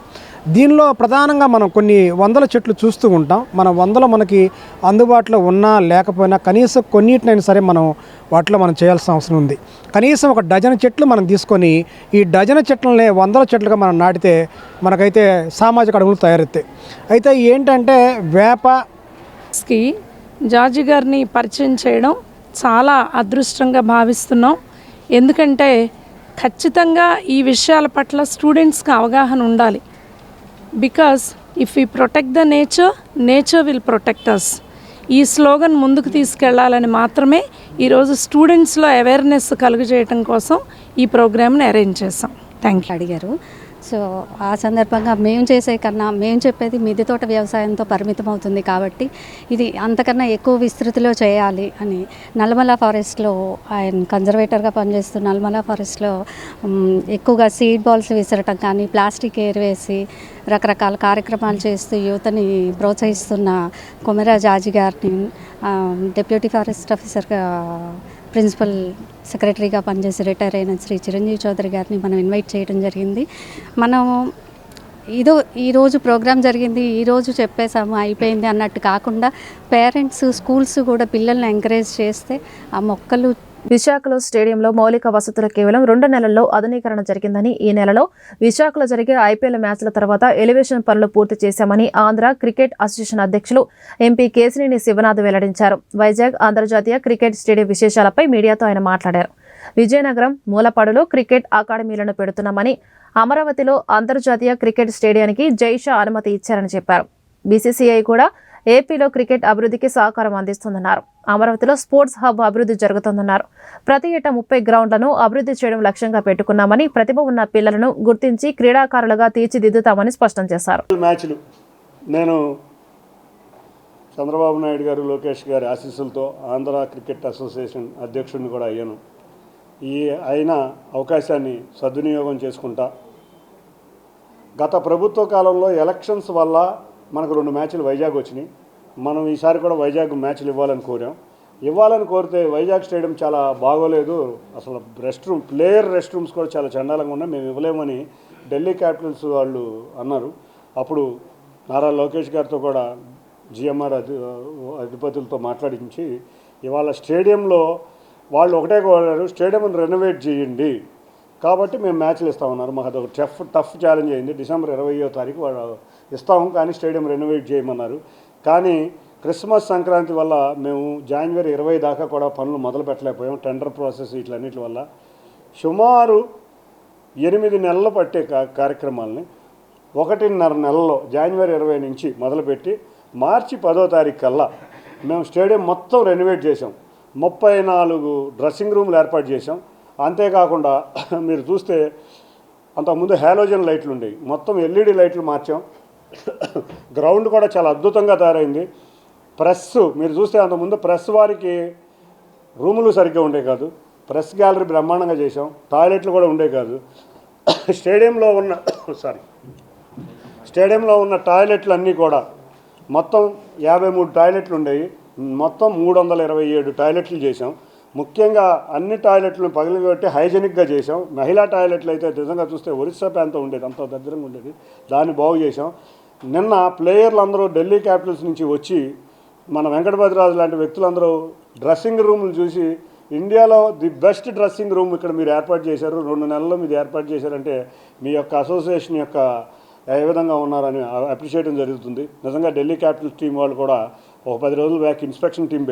దీనిలో ప్రధానంగా మనం కొన్ని వందల చెట్లు చూస్తూ ఉంటాం. మన వందలు మనకి అందుబాటులో ఉన్నా లేకపోయినా కనీసం కొన్నిటినైనా సరే మనం వాటిలో మనం చేయాల్సిన అవసరం ఉంది. కనీసం ఒక డజన్ చెట్లు మనం తీసుకొని ఈ డజన్ చెట్లనే వందల చెట్లుగా మనం నాటితే మనకైతే సామాజిక అడవులు తయారవుతాయి. అయితే ఏంటంటే వేపకి జార్జి గారిని పరిచయం చేయడం చాలా అదృష్టంగా భావిస్తున్నాం. ఎందుకంటే ఖచ్చితంగా ఈ విషయాల పట్ల స్టూడెంట్స్కి అవగాహన ఉండాలి. Because if you protect the nature, nature will protect us. ఈ స్లోగన్ ముందుకు తీసుకెళ్లాలని మాత్రమే ఈరోజు స్టూడెంట్స్లో అవేర్నెస్ కలుగజేయడం కోసం ఈ ప్రోగ్రామ్ని అరేంజ్ చేసాం. Thank you. అడిగారు. సో ఆ సందర్భంగా మేము చేసే కన్నా మేము చెప్పేది మిద్దె తోట వ్యవసాయంతో పరిమితం అవుతుంది కాబట్టి ఇది అంతకన్నా ఎక్కువ విస్తృతిలో చేయాలి అని నల్లమల ఫారెస్ట్లో ఆయన కన్జర్వేటర్గా పనిచేస్తూ నల్లమల ఫారెస్ట్లో ఎక్కువగా సీడ్ బాల్స్ విసరటం కానీ ప్లాస్టిక్ ఏరివేసి రకరకాల కార్యక్రమాలు చేస్తూ యువతని ప్రోత్సహిస్తున్న కొమెరా జాజి గారిని డిప్యూటీ ఫారెస్ట్ ఆఫీసర్గా ప్రిన్సిపల్ సెక్రటరీగా పనిచేసి రిటైర్ అయిన శ్రీ చిరంజీవి చౌదరి గారిని మనం ఇన్వైట్ చేయడం జరిగింది. మనం ఈరోజు ప్రోగ్రాం జరిగింది, ఈరోజు చెప్పేసాము అయిపోయింది అన్నట్టు కాకుండా పేరెంట్స్, స్కూల్స్ కూడా పిల్లల్ని ఎంకరేజ్ చేస్తే ఆ మొక్కలు. విశాఖలో స్టేడియంలో మౌలిక వసతులు కేవలం 2 నెలల్లో ఆధునీకరణ జరిగిందని, ఈ నెలలో విశాఖలో జరిగే ఐపీఎల్ మ్యాచ్ల తర్వాత ఎలివేషన్ పనులు పూర్తి చేశామని ఆంధ్ర క్రికెట్ అసోసియేషన్ అధ్యక్షులు ఎంపీ కేశినేని శివనాథ్ వెల్లడించారు. వైజాగ్ అంతర్జాతీయ క్రికెట్ స్టేడియం విశేషాలపై మీడియాతో ఆయన మాట్లాడారు. విజయనగరం, మూలపాడులో క్రికెట్ అకాడమీలను పెడుతున్నామని, అమరావతిలో అంతర్జాతీయ క్రికెట్ స్టేడియానికి జైషా అనుమతి ఇచ్చారని చెప్పారు. బీసీసీఐ కూడా ఏపీలో క్రికెట్ అభివృద్ధికి సహకారం అందిస్తుందన్నారు. అమరావతిలో స్పోర్ట్స్ హబ్ అభివృద్ధి జరుగుతుందన్నారు. ప్రతి ఏటా 30 గ్రౌండ్లను అభివృద్ధి చేయడం లక్ష్యంగా పెట్టుకున్నామని, ప్రతిభ ఉన్న పిల్లలను గుర్తించి క్రీడాకారులుగా తీర్చిదిద్దుతామని స్పష్టం చేశారు. మ్యాచ్లు నేను చంద్రబాబు నాయుడు గారు, లోకేష్ గారి ఆశీస్సులతో ఆంధ్ర క్రికెట్ అసోసియేషన్ అధ్యక్షుడిని కూడా అయ్యాను. ఈ అయిన అవకాశాన్ని సద్వినియోగం చేసుకుంటా. గత ప్రభుత్వ కాలంలో ఎలక్షన్స్ వల్ల మనకు 2 మ్యాచ్లు వైజాగ్ వచ్చినాయి. మనం ఈసారి కూడా వైజాగ్ మ్యాచ్లు ఇవ్వాలని కోరాం. ఇవ్వాలని కోరితే వైజాగ్ స్టేడియం చాలా బాగోలేదు, అసలు ప్లేయర్ రెస్ట్ రూమ్స్ కూడా చాలా చండాలంగా ఉన్నాయి, మేము ఇవ్వలేమని ఢిల్లీ క్యాపిటల్స్ వాళ్ళు అన్నారు. అప్పుడు నారా లోకేష్ గారితో కూడా జిఎంఆర్ అధిపతులతో మాట్లాడించి ఇవాళ స్టేడియంలో వాళ్ళు ఒకటే కోరారు, స్టేడియంని రెనోవేట్ చేయండి కాబట్టి మేము మ్యాచ్లు ఇస్తామన్నారు. మాకు అదొక టఫ్ ఛాలెంజ్ అయింది. డిసెంబర్ 20వ తారీఖు వాళ్ళు ఇస్తాము కానీ స్టేడియం రెనోవేట్ చేయమన్నారు. కానీ క్రిస్మస్ సంక్రాంతి వల్ల మేము జనవరి 20 దాకా కూడా పనులు మొదలు పెట్టలేకపోయాం. టెండర్ ప్రాసెస్ వీటన్నిటి వల్ల సుమారు 8 నెలలు పట్టే కార్యక్రమాలని 1.5 నెలలో జనవరి 20 నుంచి మొదలుపెట్టి మార్చి 10వ తారీఖు కల్లా మేము స్టేడియం మొత్తం రెనోవేట్ చేసాం. 34 డ్రెస్సింగ్ రూమ్లు ఏర్పాటు చేసాం. అంతేకాకుండా మీరు చూస్తే అంతకుముందు హ్యాలోజన్ లైట్లు ఉండేవి, మొత్తం ఎల్ఈడి లైట్లు మార్చాం. గ్రౌండ్ కూడా చాలా అద్భుతంగా తయారైంది. ప్రెస్ మీరు చూస్తే అంతకుముందు ప్రెస్ వారికి రూములు సరిగ్గా ఉండే కాదు, ప్రెస్ గ్యాలరీ బ్రహ్మాండంగా చేసాం. టాయిలెట్లు కూడా ఉండే కాదు. స్టేడియంలో ఉన్న టాయిలెట్లు అన్నీ కూడా మొత్తం 53 టాయిలెట్లు ఉండేవి, మొత్తం 327 టాయిలెట్లు చేసాం. ముఖ్యంగా అన్ని టాయిలెట్లను పగిలిపెట్టి హైజెనిక్గా చేసాం. మహిళా టాయిలెట్లు అయితే నిజంగా చూస్తే ఒరిస్సా ప్రాంతం ఉండేది, అంత దరిద్రంగా ఉండేది, దాన్ని బాగు చేసాం. నిన్న ప్లేయర్లు అందరూ ఢిల్లీ క్యాపిటల్స్ నుంచి వచ్చి మన వెంకటభద్రరాజు లాంటి వ్యక్తులందరూ డ్రెస్సింగ్ రూములు చూసి ఇండియాలో ది బెస్ట్ డ్రెస్సింగ్ రూమ్ ఇక్కడ మీరు ఏర్పాటు చేశారు, 2 నెలల్లో మీరు ఏర్పాటు చేశారంటే మీ యొక్క అసోసియేషన్ యొక్క ఏ విధంగా ఉన్నారని అప్రిషియేట్ జరుగుతుంది. నిజంగా ఢిల్లీ క్యాపిటల్స్ టీం వాళ్ళు కూడా ఒక 10 రోజుల బ్యాక్ ఇన్స్పెక్షన్ టీం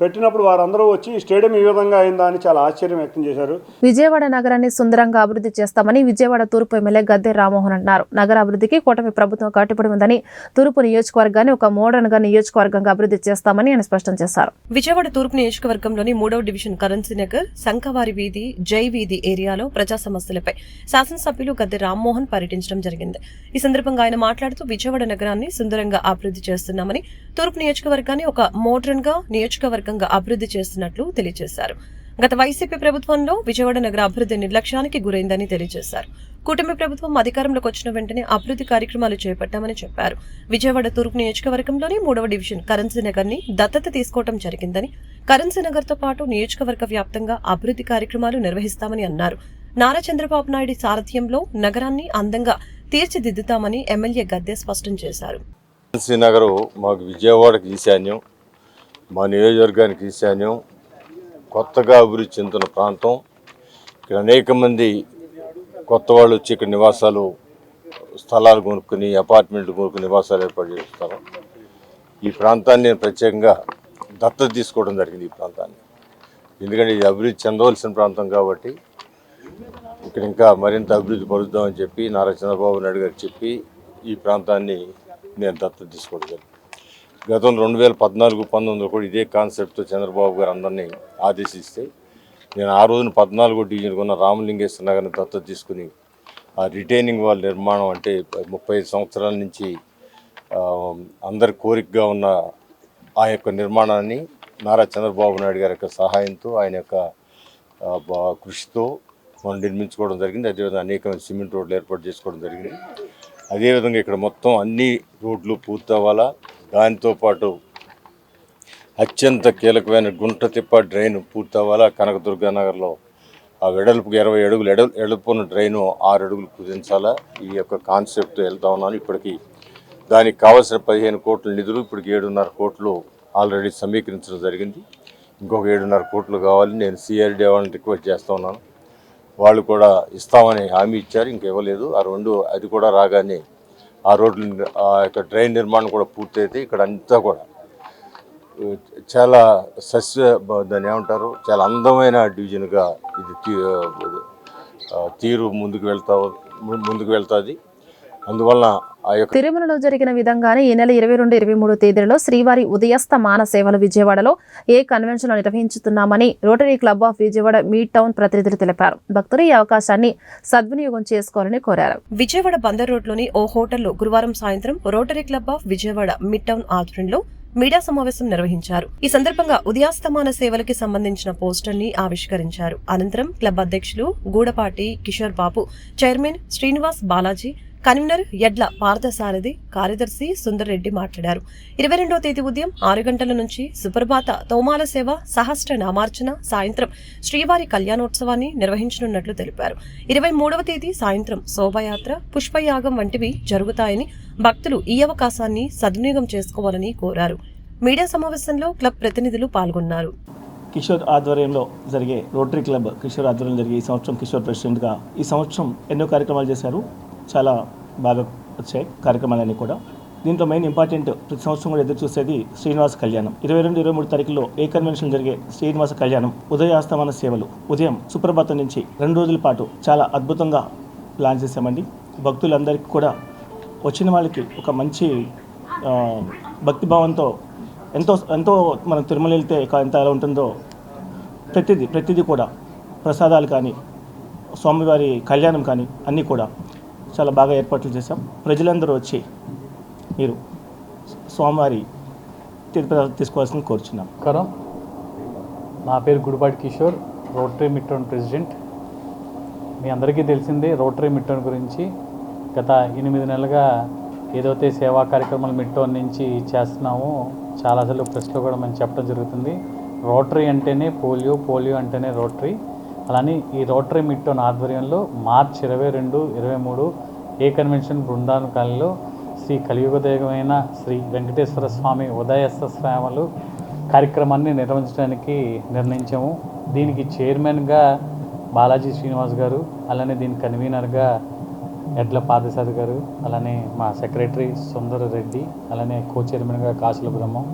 పెట్టినప్పుడు వారందరూ వచ్చి స్టేడియం ఈ విధంగా అయిందా అని చాలా ఆశ్చర్యం వ్యక్తం చేశారు. విజయవాడ నగరాన్ని సుందరంగా అభివృద్ధి చేస్తామని విజయవాడ తూర్పు ఎమ్మెల్యే గద్దె రామ్మోహన్ అన్నారు. నగర అభివృద్ధికి కూటమి ప్రభుత్వం కట్టుబడి ఉందని, తూర్పు నియోజకవర్గాన్ని ఒక మోడర్న్ గా నియోజకవర్గంగా అభివృద్ధి చేస్తామని ఆయన స్పష్టం చేశారు. విజయవాడ తూర్పు నియోజకవర్గంలోని 3వ డివిజన్ కరెన్సీ నగర్, శంఖవారి వీధి, జై వీధి ఏరియాలో ప్రజా సమస్యలపై శాసనసభ్యులు గద్దె రామ్మోహన్ పర్యటించడం జరిగింది. ఈ సందర్భంగా ఆయన మాట్లాడుతూ విజయవాడ నగరాన్ని సుందరంగా అభివృద్ధి చేస్తున్నామని, తూర్పు నియోజకవర్గాన్ని ఒక మోడర్న్ గా నియోజకవర్గంగా అభివృద్ధి చేస్తున్నట్లు తెలియజేశారు. గత వైసీపీ ప్రభుత్వంలో విజయవాడ నగర అభివృద్ధి నిర్లక్ష్యానికి గురైందని తెలియజేశారు. కూటమి ప్రభుత్వం అధికారంలోకి వచ్చిన వెంటనే అభివృద్ధి కార్యక్రమాలు చేపట్టామని చెప్పారు. విజయవాడ తూర్పు నియోజకవర్గంలోని 3వ డివిజన్ కరెన్సీ నగర్ ని దత్తత తీసుకోవడం జరిగిందని, కరెన్సీ నగర్ తో పాటు నియోజకవర్గ వ్యాప్తంగా అభివృద్ధి కార్యక్రమాలు నిర్వహిస్తామని అన్నారు. నారా చంద్రబాబు నాయుడు సారథ్యంలో నగరాన్ని అందంగా తీర్చిదిద్దుతామని ఎమ్మెల్యే గద్దె స్పష్టం చేశారు. కరెన్సీ నగర్ మాకు విజయవాడకి ఈశాన్యం, మా నియోజకవర్గానికి ఈశాన్యం, కొత్తగా అభివృద్ధి చెందుతున్న ప్రాంతం. ఇక్కడ అనేక మంది కొత్త వాళ్ళు వచ్చి ఇక్కడ నివాసాలు స్థలాలు కొనుక్కుని అపార్ట్మెంట్లు కొనుక్కుని నివాసాలు ఏర్పాటు చేస్తారు. ఈ ప్రాంతాన్ని నేను ప్రత్యేకంగా దత్తత తీసుకోవడం జరిగింది. ఈ ప్రాంతాన్ని ఎందుకంటే ఇది అభివృద్ధి చెందవలసిన ప్రాంతం కాబట్టి ఇక్కడ ఇంకా మరింత అభివృద్ధి పరుద్దామని చెప్పి నారా చంద్రబాబు నాయుడు గారు చెప్పి ఈ ప్రాంతాన్ని నేను దత్తత తీసుకోవడం. గతం 2014-19 కూడా ఇదే కాన్సెప్ట్తో చంద్రబాబు గారు అందరినీ ఆదేశిస్తే నేను ఆ రోజున 14వ డివిజన్కి ఉన్న రామలింగేశ్వర నగర్ని దత్తత తీసుకుని ఆ రిటైనింగ్ వాల్ నిర్మాణం అంటే 35 సంవత్సరాల నుంచి అందరి కోరికగా ఉన్న ఆ యొక్క నిర్మాణాన్ని నారా చంద్రబాబు నాయుడు గారి యొక్క సహాయంతో ఆయన యొక్క కృషితో మనం నిర్మించుకోవడం జరిగింది. అదేవిధంగా అనేక సిమెంట్ రోడ్లు ఏర్పాటు చేసుకోవడం జరిగింది. అదేవిధంగా ఇక్కడ మొత్తం అన్ని రోడ్లు పూర్తవ్వాలా, దానితో పాటు అత్యంత కీలకమైన గుంటతిప్ప డ్రైన్ పూర్తవ్వాలా. కనకదుర్గా నగర్లో ఆ వెడల్పుకి 20 అడుగులు ఎడల్పున్న డ్రైను 6 అడుగులు కుదించాలా. ఈ యొక్క కాన్సెప్ట్ వెళ్తా ఉన్నాను. ఇప్పటికీ దానికి కావాల్సిన 15 కోట్ల నిధులు ఇప్పటికి 7.5 కోట్లు ఆల్రెడీ సమీకరించడం జరిగింది. ఇంకొక 7.5 కోట్లు కావాలి. నేను సిఆర్డీ వాళ్ళని రిక్వెస్ట్ చేస్తూ ఉన్నాను. వాళ్ళు కూడా ఇస్తామని హామీ ఇచ్చారు, ఇంకివ్వలేదు. అది కూడా రాగానే ఆ రోడ్లు ఆ యొక్క డ్రైన్ నిర్మాణం కూడా పూర్తయితే ఇక్కడ అంతా కూడా చాలా దాన్ని ఏమంటారు, చాలా అందమైన డివిజన్గా ఇది తీరు ముందుకు వెళ్తుంది. అందువలన ఆ యొక్క తిరుమలలో జరిగిన విధంగానే ఈ నెల 22-23 తేదీలలో శ్రీవారి ఉదయస్తమాన సేవలు విజయవాడలో కన్వెన్షన్ నిర్వహించుతున్నామని rotary club of Vijayawada midtown ప్రతినిధులు తెలిపారు. భక్తులు ఈ అవకాశాన్ని సద్వినియోగం చేసుకోవాలని కోరారు. విజయవాడ బందర్ రోడ్లోని ఓ హోటల్లో గురువారం సాయంత్రం rotary club of Vijayawada mid town ఆధ్వర్యంలో మీడియా సమావేశం నిర్వహించారు. ఈ సందర్భంగా ఉదయాస్తమాన సేవలకి సంబంధించిన పోస్టర్ ని ఆవిష్కరించారు. అనంతరం క్లబ్ అధ్యక్షులు గూడపాటి కిషోర్ బాబు, చైర్మన్ శ్రీనివాస్ బాలాజీ, కన్వీనర్ యడ్ల పార్థసారథి, కార్యదర్శి సుందర్ రెడ్డి మాట్లాడారు. 22వ తేదీ ఉదయం 6 గంటల నుంచి సుప్రభాత తోమాల సేవ, సహస్ర నామార్చన, సాయంత్రం శ్రీవారి కళ్యాణోత్సవాన్ని నిర్వహించనున్నట్లు తెలిపారు. 23వ తేదీ సాయంత్రం శోభాయాత్ర, పుష్పయాగం వంటివి జరుగుతాయని భక్తులు ఈ అవకాశాన్ని సద్వినియోగం చేసుకోవాలని కోరారు. మీడియా సమావేశంలో క్లబ్ ప్రతినిధులు పాల్గొన్నారు. కిషోర్ ఆధ్వర్యంలో జరిగే రోటరీ క్లబ్ కిషోర్ ఆధ్వర్యంలో జరిగే ఈ సంవత్సరం కిషోర్ ప్రెసిడెంట్గా ఈ సంవత్సరం ఎన్నో కార్యక్రమాలు చేశారు. చాలా బాగా వచ్చాయి కార్యక్రమాలన్నీ కూడా. దీంట్లో మెయిన్ ఇంపార్టెంట్ ప్రతి సంవత్సరం కూడా ఎదురు చూసేది శ్రీనివాస కళ్యాణం. 22-23 తారీఖులో కన్వెన్షన్ జరిగే శ్రీనివాస కళ్యాణం ఉదయాస్తమాన సేవలు ఉదయం సుప్రభాతం నుంచి 2 రోజుల పాటు చాలా అద్భుతంగా ప్లాన్ చేశామండి. భక్తులందరికీ కూడా వచ్చిన వాళ్ళకి ఒక మంచి భక్తిభావంతో ఎంతో మనం తిరుమల వెళ్తే ఎంత ఎలా ఉంటుందో ప్రతిదీ కూడా ప్రసాదాలు కానీ స్వామివారి కళ్యాణం కానీ అన్నీ కూడా చాలా బాగా ఏర్పాట్లు చేశాం. ప్రజలందరూ వచ్చి మీరు స్వామివారి తీర్థప్రసాదాలు తీసుకోవాల్సింది కోరుచున్నాం. నా పేరు Gudipati Kishore, rotary midtown president. మీ అందరికీ తెలిసిందే రోటరీ మిడ్ టౌన్ గురించి. గత 8 నెలలుగా ఏదైతే సేవా కార్యక్రమాలు మిడ్ టౌన్ నుంచి చేస్తున్నామో చాలాసార్లు ప్రెస్లో కూడా మనం చెప్పడం జరుగుతుంది. రోటరీ అంటేనే పోలియో, పోలియో అంటేనే రోటరీ. అలానే ఈ రోటరీ మిడ్ టౌన్ ఆధ్వర్యంలో మార్చి 22-23 కన్వెన్షన్ బృందావన కాలనీలో శ్రీ కలియుగదేవమైన శ్రీ వెంకటేశ్వర స్వామి ఉదయస్త శ్రావణలు కార్యక్రమాన్ని నిర్వహించడానికి నిర్ణయించాము. దీనికి చైర్మన్గా బాలాజీ శ్రీనివాస్ గారు, అలానే దీని కన్వీనర్గా యడ్ల పార్థసారథి గారు, అలానే మా సెక్రటరీ సుందర్ రెడ్డి, అలానే కో చైర్మన్గా కాసుల బ్రహ్మం,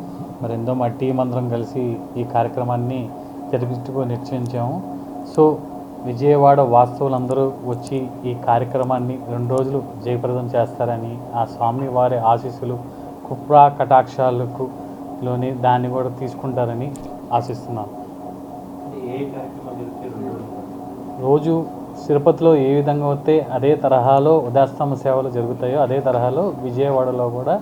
మరెంతో మా టీం అందరం కలిసి ఈ కార్యక్రమాన్ని తెరపించుకు నిశ్చయించాము. సో విజయవాడ వాస్తవులందరూ వచ్చి ఈ కార్యక్రమాన్ని 2 రోజులు జయప్రదం చేస్తారని, ఆ స్వామి వారి ఆశీస్సులు కృపా కటాక్షాలకు లోని దాన్ని కూడా తీసుకుంటారని ఆశిస్తున్నాను. రోజు తిరుపతిలో ఏ విధంగా వస్తే అదే తరహాలో ఉదయాస్తమ సేవలు జరుగుతాయో అదే తరహాలో విజయవాడలో కూడా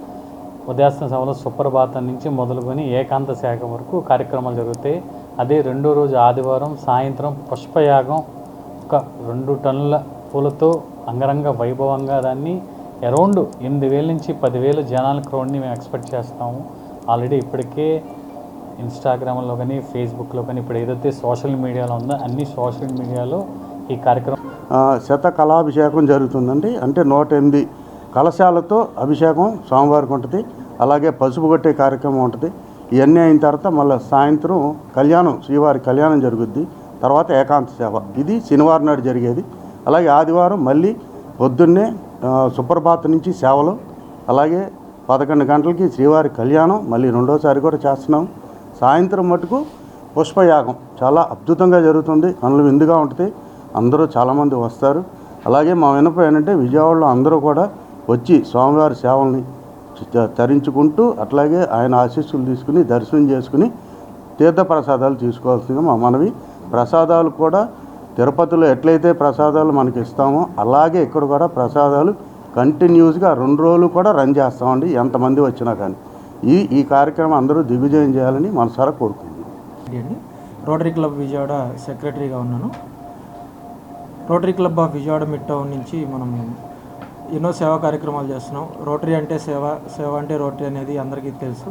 ఉదయాస్తమ సేవలు సుప్రభాతం నుంచి మొదలుకొని ఏకాంత శాఖ వరకు కార్యక్రమాలు జరుగుతాయి. అదే 2వ రోజు ఆదివారం సాయంత్రం పుష్పయాగం ఒక 2 టన్నుల పూలతో అంగరంగ వైభవంగా దాన్ని అరౌండ్ 8,000 నుంచి 10,000 జనాల క్రౌడ్ని మేము ఎక్స్పెక్ట్ చేస్తాము. ఆల్రెడీ ఇప్పటికే ఇన్స్టాగ్రామ్లో కానీ ఫేస్బుక్లో కానీ ఇప్పుడు ఏదైతే సోషల్ మీడియాలో ఉందో అన్ని సోషల్ మీడియాలో ఈ కార్యక్రమం శతకళాభిషేకం జరుగుతుందండి. అంటే 108 కలశాలతో అభిషేకం స్వామివారికి ఉంటుంది. అలాగే పసుపు కొట్టే కార్యక్రమం ఉంటుంది. ఇవన్నీ అయిన తర్వాత మళ్ళీ సాయంత్రం కళ్యాణం, శ్రీవారి కళ్యాణం జరుగుద్ది. తర్వాత ఏకాంత సేవ, ఇది శనివారం నాడు జరిగేది. అలాగే ఆదివారం మళ్ళీ పొద్దున్నే సుప్రభాతం నుంచి సేవలు, అలాగే 11 గంటలకి శ్రీవారి కళ్యాణం మళ్ళీ 2వసారి కూడా చేస్తున్నాం. సాయంత్రం మటుకు పుష్పయాగం చాలా అద్భుతంగా జరుగుతుంది, కనులు విందుగా ఉంటుంది, అందరూ చాలామంది వస్తారు. అలాగే మా విన్నపం ఏంటంటే విజయవాడలో అందరూ కూడా వచ్చి స్వామివారి సేవల్ని తరించుకుంటూ అట్లాగే ఆయన ఆశీస్సులు తీసుకుని దర్శనం చేసుకుని తీర్థప్రసాదాలు తీసుకోవాల్సిందిగా మా మనవి. ప్రసాదాలు కూడా తిరుపతిలో ఎట్లయితే ప్రసాదాలు మనకి ఇస్తామో అలాగే ఇక్కడ కూడా ప్రసాదాలు కంటిన్యూస్గా 2 రోజులు కూడా రన్ చేస్తామండి, ఎంతమంది వచ్చినా కానీ. ఈ కార్యక్రమం అందరూ దిగ్విజయం చేయాలని మనసారా కోరుకుంటున్నాను. రోటరీ క్లబ్ విజయవాడ సెక్రటరీగా ఉన్నాను. Rotary club of Vijayawada mid town నుంచి మనం ఎన్నో సేవా కార్యక్రమాలు చేస్తున్నాం. రోటరీ అంటే సేవ అంటే రోటరీ అనేది అందరికీ తెలుసు.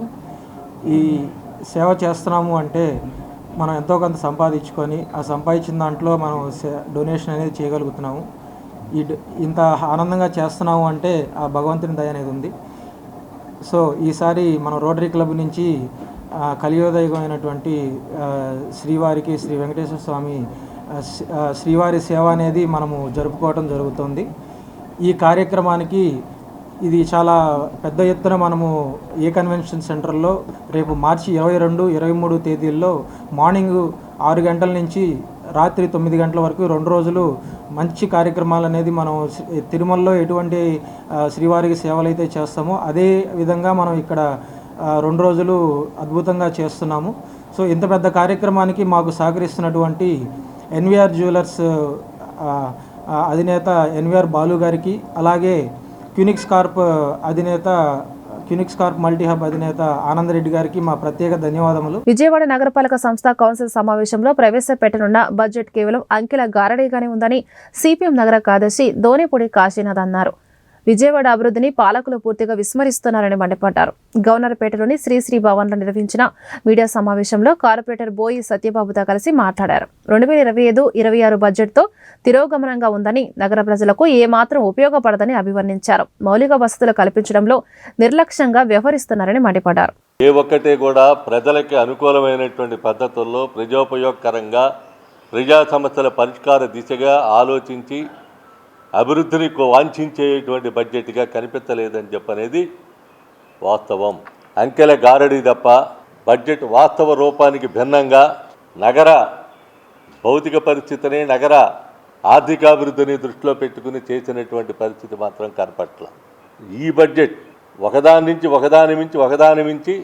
ఈ సేవ చేస్తున్నాము అంటే మనం ఎంతో కొంత సంపాదించుకొని ఆ సంపాదించిన దాంట్లో మనం డొనేషన్ అనేది చేయగలుగుతున్నాము. ఇంత ఆనందంగా చేస్తున్నాము అంటే ఆ భగవంతుని దయ అనేది ఉంది. సో ఈసారి మనం రోటరీ క్లబ్ నుంచి కలియోదయమైనటువంటి శ్రీవారికి శ్రీ వెంకటేశ్వర స్వామి శ్రీవారి సేవ అనేది మనము జరుపుకోవడం జరుగుతుంది. ఈ కార్యక్రమానికి ఇది చాలా పెద్ద ఎత్తున మనము ఏ కన్వెన్షన్ సెంటర్లో రేపు మార్చి 22, 23 తేదీల్లో మార్నింగ్ 6 గంటల నుంచి రాత్రి 9 గంటల వరకు 2 రోజులు మంచి కార్యక్రమాలు అనేది మనం తిరుమలలో ఎటువంటి శ్రీవారికి సేవలు అయితే చేస్తామో అదే విధంగా మనం ఇక్కడ 2 రోజులు అద్భుతంగా చేస్తున్నాము. సో ఇంత పెద్ద కార్యక్రమానికి మాకు సహకరిస్తున్నటువంటి ఎన్వీఆర్ జ్యువెలర్స్ అధినేత ఎన్వీఆర్ బాలు గారికి, అలాగే క్యూనిక్స్ కార్ప్ అధినేత క్యూనిక్స్ కార్ప్ మల్టీ హబ్ అధినేత ఆనందరెడ్డి గారికి మా ప్రత్యేక ధన్యవాదములు. విజయవాడ నగరపాలక సంస్థ కౌన్సిల్ సమావేశంలో ప్రవేశపెట్టనున్న బడ్జెట్ కేవలం అంకెల గారడీగానే ఉందని సిపిఎం నగర కార్యదర్శి దోనేపూడి కాశీనాథ్ అన్నారు. విజయవాడ అభివృద్ధిని పాలకులు పూర్తిగా విస్మరిస్తున్నారని మండిపడ్డారు. గవర్నర్పేటలోని శ్రీశ్రీ భవన్లో నిర్వహించిన మీడియా సమావేశంలో కార్పొరేటర్ బోయి సత్యబాబుతో కలిసి మాట్లాడారు. 2025-26 బడ్జెట్తో తిరోగమనంగా ఉందని, నగర ప్రజలకు ఏమాత్రం ఉపయోగపడదని అభివర్ణించారు. మౌలిక వసతులు కల్పించడంలో నిర్లక్ష్యంగా వ్యవహరిస్తున్నారని మండిపడ్డారు. ఏ ఒక్కటే కూడా ప్రజలకి అనుకూలమైనటువంటి పద్ధతుల్లో ప్రజోపయోగకరంగా ప్రజా సమస్యల పరిష్కార దిశగా ఆలోచించి అభివృద్ధిని వాంఛించేటువంటి బడ్జెట్గా కనిపించలేదని చెప్పనేది వాస్తవం. అంకెల గారడీ తప్ప బడ్జెట్ వాస్తవ రూపానికి భిన్నంగా నగర భౌతిక పరిస్థితిని, నగర ఆర్థికాభివృద్ధిని దృష్టిలో పెట్టుకుని చేసినటువంటి పరిస్థితి మాత్రం కనపట్ల. ఈ బడ్జెట్ ఒకదాని మించి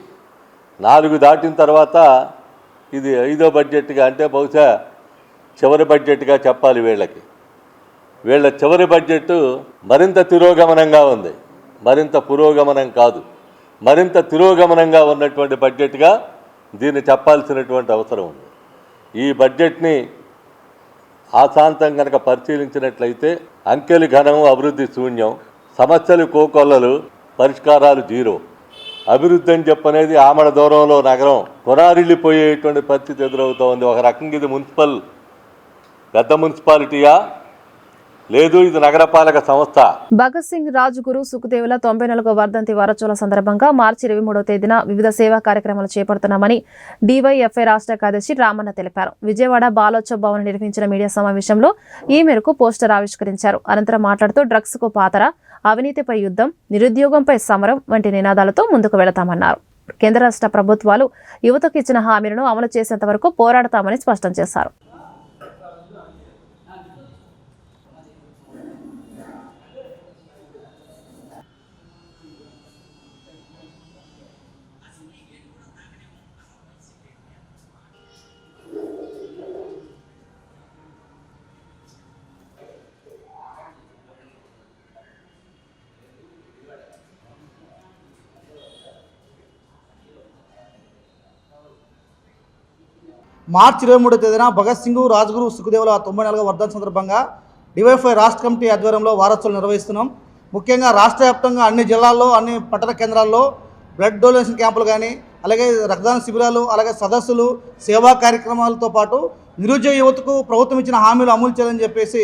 4 దాటిన తర్వాత ఇది 5వ బడ్జెట్గా, అంటే బహుశా చివరి బడ్జెట్గా చెప్పాలి. వీళ్ళ చివరి బడ్జెట్ మరింత తిరోగమనంగా ఉంది, మరింత పురోగమనం కాదు. మరింత తిరోగమనంగా ఉన్నటువంటి బడ్జెట్గా దీన్ని చెప్పాల్సినటువంటి అవసరం ఉంది. ఈ బడ్జెట్ని ఆశాంతం కనుక పరిశీలించినట్లయితే అంకెలు ఘనం, అభివృద్ధి శూన్యం, సమస్యలు కోకొల్లలు, పరిష్కారాలు జీరో. అభివృద్ధి అని చెప్పనేది ఆమడ దూరంలో నగరం కొనారిల్లిపోయేటువంటి పరిస్థితి ఎదురవుతోంది. ఒక రకంగా ఇది పెద్ద మున్సిపాలిటీయా, లేదు ఇది నగరపాలక సంస్థ. భగత్ సింగ్ రాజ్గురు సుఖదేవుల 94వ వర్ధంతి వారోత్సవాల సందర్భంగా మార్చి 23వ తేదీన వివిధ సేవా కార్యక్రమాలు చేపడుతున్నామని డివైఎఫ్ఐ రాష్ట్ర కార్యదర్శి రామన్న తెలిపారు. విజయవాడ బాలోత్సవ్ భవన్ నిర్వహించిన మీడియా సమావేశంలో ఈ మేరకు పోస్టర్ ఆవిష్కరించారు. అనంతరం మాట్లాడుతూ డ్రగ్స్ కు పాతర, అవినీతిపై యుద్ధం, నిరుద్యోగంపై సమరం వంటి నినాదాలతో ముందుకు వెళతామన్నారు. కేంద్ర రాష్ట్ర ప్రభుత్వాలు యువతకు ఇచ్చిన హామీలను అమలు చేసేంత వరకు పోరాడతామని స్పష్టం చేశారు. మార్చి 23వ తేదీన భగత్ సింగ్, రాజ్గురు సుఖదేవుల 94వ వర్ధంతి సందర్భంగా డివైఎఫ్ఐ రాష్ట్ర కమిటీ ఆధ్వర్యంలో వారోత్సవాలు నిర్వహిస్తున్నాం. ముఖ్యంగా రాష్ట్ర వ్యాప్తంగా అన్ని జిల్లాల్లో, అన్ని పట్టణ కేంద్రాల్లో బ్లడ్ డొనేషన్ క్యాంపులు కానీ, అలాగే రక్తదాన శిబిరాలు, అలాగే సదస్సులు, సేవా కార్యక్రమాలతో పాటు నిరుద్యోగ యువతకు ప్రభుత్వం ఇచ్చిన హామీలు అమలు చేయాలని చెప్పేసి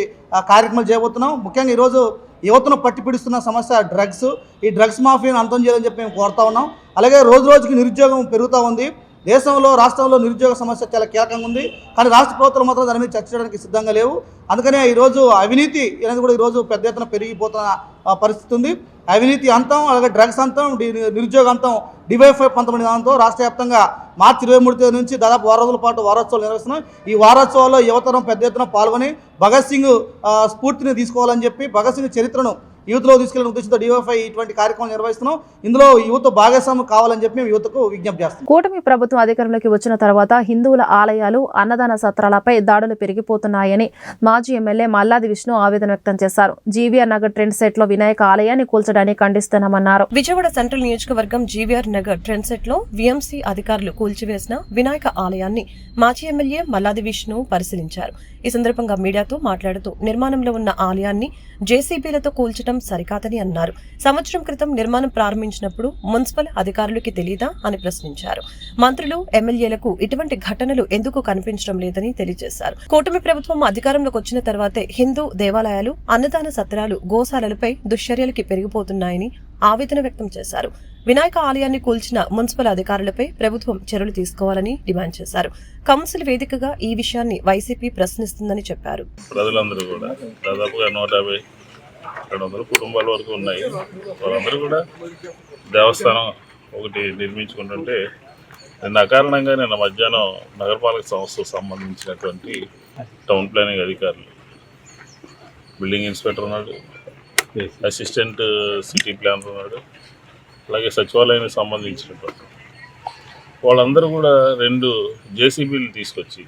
కార్యక్రమాలు చేయబోతున్నాం. ముఖ్యంగా ఈరోజు యువతను పట్టి పిడుస్తున్న సమస్య డ్రగ్స్. ఈ డ్రగ్స్ మాఫియాను అంతం చేయాలని చెప్పి మేము కోరుతా ఉన్నాం. అలాగే రోజు రోజుకి నిరుద్యోగం పెరుగుతూ ఉంది. దేశంలో రాష్ట్రంలో నిరుద్యోగ సమస్య చాలా కీలకంగా ఉంది. కానీ రాష్ట్ర ప్రభుత్వాలు మాత్రం దాని మీద చర్చ చేయడానికి సిద్ధంగా లేవు. అందుకనే ఈరోజు అవినీతి అనేది కూడా ఈరోజు పెద్ద ఎత్తున పెరిగిపోతున్న పరిస్థితి ఉంది. అవినీతి అంతం, అలాగే డ్రగ్స్ అంతం, నిరుద్యోగ అంతం, డివైఎఫ్ఐ 19 అంతం రాష్ట్ర వ్యాప్తంగా మార్చి 23 నుంచి దాదాపు 6 రోజుల పాటు వారోత్సవాలు నిర్వహిస్తున్నాం. ఈ వారోత్సవాల్లో యువతరం పెద్ద ఎత్తున పాల్గొని భగత్ సింగ్ స్ఫూర్తిని తీసుకోవాలని చెప్పి భగత్ సింగ్ చరిత్రను యూత్లో తీసుకెళ్లిన ఉద్దేశంతో డివైఎఫ్ఐ ఇటువంటి కార్యక్రమాలు నిర్వహిస్తున్నాం. ఇందులో యువత భాగస్వామ్యం కావాలని చెప్పి మేము యువతకు విజ్ఞప్తి చేస్తున్నాం. కూటమి ప్రభుత్వం అధికారంలోకి వచ్చిన తర్వాత హిందువుల ఆలయాలు, అన్నదాన సత్రాలపై దాడులు పెరిగిపోతున్నాయని మాజీ ఎమ్మెల్యే మల్లాది విష్ణు ఆవేదన వ్యక్తం చేశారు. జీవీఆర్ నగర్ ట్రెండ్ సెట్ లో వినాయక ఆలయాన్ని కూల్చడాన్ని ఖండిస్తున్నామన్నారు. విజయవాడ సెంట్రల్ నియోజకవర్గం జీవీఆర్ నగర్ ట్రెండ్ సెట్ లో వీఎంసీ అధికారులు కూల్చివేసిన వినాయక ఆలయాన్ని మాజీ ఎమ్మెల్యే మల్లాది విష్ణు పరిశీలించారు. ఈ సందర్భంగా మీడియాతో మాట్లాడుతూ నిర్మాణంలో ఉన్న ఆలయాన్ని జేసీబీలతో కూల్చడం సరికాదని అన్నారు. సంవత్సరం క్రితం నిర్మాణం ప్రారంభించినప్పుడు మున్సిపల్ అధికారులకి తెలీదా అని ప్రశ్నించారు. మంత్రులు, ఎమ్మెల్యేలకు ఇటువంటి ఘటనలు ఎందుకు కనిపించడం లేదని తెలియజేశారు. కూటమి ప్రభుత్వం అధికారంలోకి వచ్చిన తర్వాతే హిందూ దేవాలయాలు, అన్నదాన సత్రాలు, గోశాలలపై దుశ్చర్యలకి పెరిగిపోతున్నాయని ఆవేదన వ్యక్తం చేశారు. వినాయక ఆలయాన్ని కూల్చిన మున్సిపల్ అధికారులపై ప్రభుత్వం చర్యలు తీసుకోవాలని డిమాండ్ చేశారు. కౌన్సిల్ వేదికగా ఈ విషయాన్ని వైసీపీ ప్రశ్నిస్తుందని చెప్పారు. ప్రజలందరూ కూడా దాదాపుగా 150-200 కుటుంబాల వరకు ఉన్నాయి. వాళ్ళందరూ కూడా దేవస్థానం ఒకటి నిర్మించుకుంటుంటే నిన్న అకారణంగా నిన్న మధ్యాహ్నం నగరపాలక సంస్థకు సంబంధించినటువంటి టౌన్ ప్లానింగ్ అధికారులు, బిల్డింగ్ ఇన్స్పెక్టర్ ఉన్నాడు, అసిస్టెంట్ సిటీ ప్లానర్ ఉన్నాడు, అలాగే సచివాలయానికి సంబంధించినటువంటి వాళ్ళందరూ కూడా 2 జేసీబీలు తీసుకొచ్చి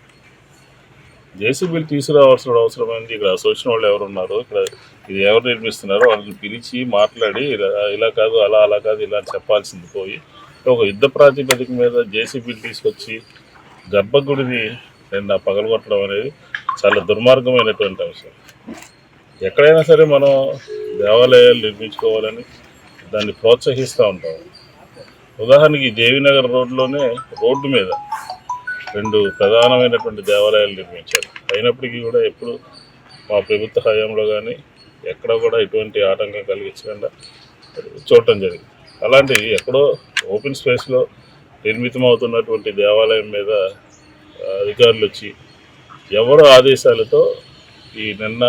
జేసీబీలు తీసుకురావాల్సిన అవసరం ఏంది? ఇక్కడ అసోసియేషన్ వాళ్ళు ఎవరు ఉన్నారో, ఇక్కడ ఇది ఎవరు నిర్మిస్తున్నారో వాళ్ళని పిలిచి మాట్లాడి ఇలా కాదు, అలా కాదు, ఇలా చెప్పాల్సింది పోయి ఒక యుద్ధ ప్రాతిపదిక మీద జేసీబీలు తీసుకొచ్చి గర్భగుడిని నిన్న పగలగొట్టడం అనేది చాలా దుర్మార్గమైనటువంటి అంశం. ఎక్కడైనా సరే మనం దేవాలయాలు నిర్మించుకోవాలని దాన్ని ప్రోత్సహిస్తూ ఉంటాం. ఉదాహరణకి దేవీనగర్ రోడ్లోనే రోడ్డు మీద 2 ప్రధానమైనటువంటి దేవాలయాలు నిర్మించారు. అయినప్పటికీ కూడా ఎప్పుడు మా ప్రభుత్వ హయాంలో కానీ ఎక్కడ కూడా ఎటువంటి ఆటంకం కలిగించకుండా చూడటం జరిగింది. అలాంటివి ఎక్కడో ఓపెన్ స్పేస్లో నిర్మితమవుతున్నటువంటి దేవాలయం మీద అధికారులు వచ్చి ఎవరో ఆదేశాలతో ఈ నిన్న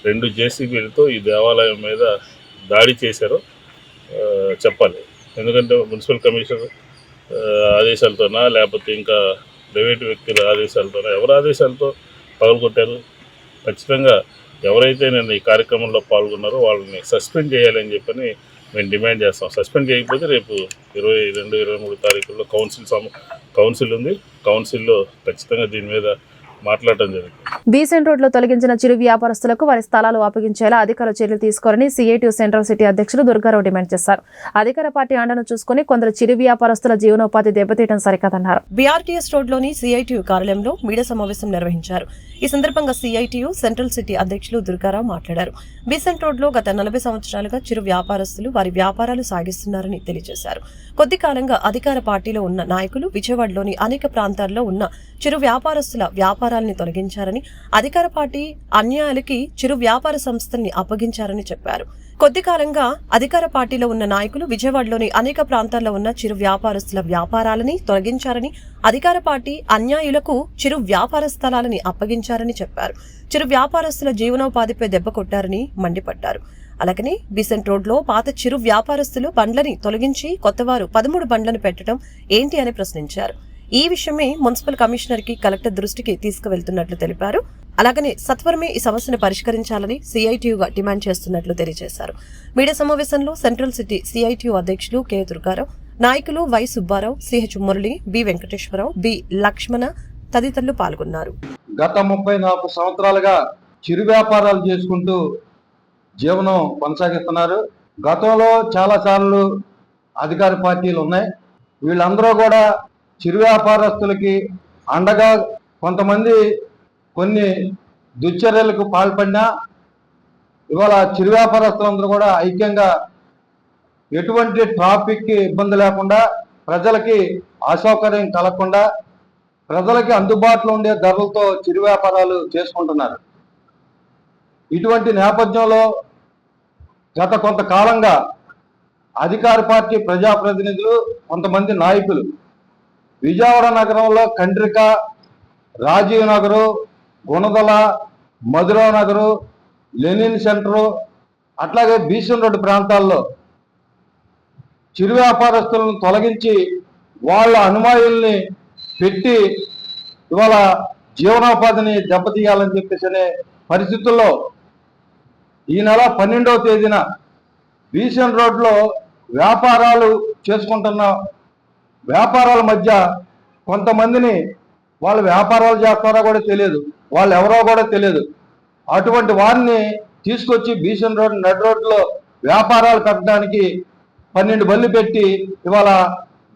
2 జేసీబీలతో ఈ దేవాలయం మీద దాడి చేశారో చెప్పాలి. ఎందుకంటే మున్సిపల్ కమిషనర్ ఆదేశాలతోనా లేకపోతే ఇంకా ప్రైవేటు వ్యక్తుల ఆదేశాలతోనా, ఎవరి ఆదేశాలతో పగలగొట్టారు? ఖచ్చితంగా ఎవరైతే నేను ఈ కార్యక్రమంలో పాల్గొన్నారో వాళ్ళని సస్పెండ్ చేయాలని చెప్పని మేము డిమాండ్ చేస్తాం. సస్పెండ్ చేయకపోతే రేపు 22-23 తారీఖుల్లో కౌన్సిల్ ఉంది. కౌన్సిల్లో ఖచ్చితంగా దీని మీద మాట్లాడటం జరిగింది. బీసెంట్ రోడ్ లో తొలగించిన చిరు వ్యాపారస్తులకు వారి స్థలాలు అప్పగించేలా అధికారులు చర్యలు తీసుకోవాలని సిఐటియు సెంట్రల్ సిటీ అధ్యక్షులు దుర్గారావు డిమాండ్ చేశారు. అధికార పార్టీ అండను చూసుకుని కొందరు చిరు వ్యాపారస్తుల జీవనోపాధి దెబ్బతీయడం సరికాదన్నారు. బీఆర్టీఎస్ రోడ్లోని సిఐటియు కార్యాలయంలో మీడియా సమావేశం నిర్వహించారు. ఈ సందర్భంగా సిఐటియు సెంట్రల్ సిటీ అధ్యక్షులు దుర్గారావు మాట్లాడారు. బీసెంట్ రోడ్లో గత 40 సంవత్సరాలుగా చిరు వ్యాపారస్తులు వారి వ్యాపారాలు సాగిస్తున్నారని తెలియజేశారు. కొద్ది కాలంగా అధికార పార్టీలో ఉన్న నాయకులు విజయవాడలోని అనేక ప్రాంతాల్లో ఉన్న చిరు వ్యాపారస్తుల వ్యాపారాలని తొలగించారని, అధికార పార్టీ అన్యాయాలకి చిరు వ్యాపార సంస్థల్ని అప్పగించారని చెప్పారు. కొద్ది కాలంగా అధికార పార్టీలో ఉన్న నాయకులు విజయవాడలోని అనేక ప్రాంతాల్లో ఉన్న చిరు వ్యాపారస్తుల వ్యాపారాలని తొలగించారని, అధికార పార్టీ అన్యాయులకు చిరు వ్యాపార స్థలాలని అప్పగించారని చెప్పారు. చిరు వ్యాపారస్తుల జీవనోపాధిపై దెబ్బ కొట్టారని మండిపడ్డారు. అలాగనే బీసెంట్ రోడ్లో పాత చిరు వ్యాపారస్తులు బండ్లని తొలగించి కొత్తవారు 13 బండ్లను పెట్టడం ఏంటి అని ప్రశ్నించారు. ఈ విషయమే మున్సిపల్ కమిషనర్ కి కలెక్టర్ దృష్టికి తీసుకువెళ్తున్నట్లు తెలిపారు. అలాగనే సత్వరమే ఈ సమస్యను పరిష్కరించాలని సిఐటియుగా డిమాండ్ చేస్తున్నట్లు తెలియజేశారు. మీడియా సమావేశంలో సెంట్రల్ సిటీ సిఐటియు అధ్యక్షులు కె దుర్గారావు, నాయకులు Y Subba Rao, CH Murali, B Venkateswara Rao, B Lakshmana తదితరులు పాల్గొన్నారు. గత 34 సంవత్సరాలుగా చిరు వ్యాపారాలు చేసుకుంటూ జీవనం కొనసాగిస్తున్నారు. గతంలో చాలాసార్లు అధికార పార్టీలు ఉన్నాయి. వీళ్ళందరూ కూడా చిరు వ్యాపారస్తులకి అండగా కొంతమంది కొన్ని దుశ్చర్యలకు పాల్పడినా ఇవాళ చిరు వ్యాపారస్తులందరూ కూడా ఐక్యంగా ఎటువంటి ట్రాఫిక్కి ఇబ్బంది లేకుండా, ప్రజలకి అసౌకర్యం కలగకుండా, ప్రజలకి అందుబాటులో ఉండే ధరలతో చిరు వ్యాపారాలు చేసుకుంటున్నారు. ఇటువంటి నేపథ్యంలో గత కొంతకాలంగా అధికార పార్టీ ప్రజాప్రతినిధులు, కొంతమంది నాయకులు విజయవాడ నగరంలో కండ్రిక, రాజీవ్ నగరు, గుణదల, మధురా నగరు, లెనిన్ సెంటరు, అట్లాగే బీసన్ రోడ్డు ప్రాంతాల్లో చిరు వ్యాపారస్తులను తొలగించి వాళ్ళ అనుమాయుల్ని పెట్టి ఇవాళ జీవనోపాధిని దెబ్బతీయాలని చెప్పేసి అనే పరిస్థితుల్లో ఈ నెల 12వ తేదీన బీసన్ రోడ్లో వ్యాపారాలు చేసుకుంటున్న వ్యాపారాల మధ్య కొంతమందిని వాళ్ళు వ్యాపారాలు చేస్తారో కూడా తెలియదు, వాళ్ళు ఎవరో కూడా తెలియదు. అటువంటి వారిని తీసుకొచ్చి బీసన్ రోడ్ నడ్ రోడ్లో వ్యాపారాలు కట్టడానికి 12 బళ్ళు పెట్టి ఇవాళ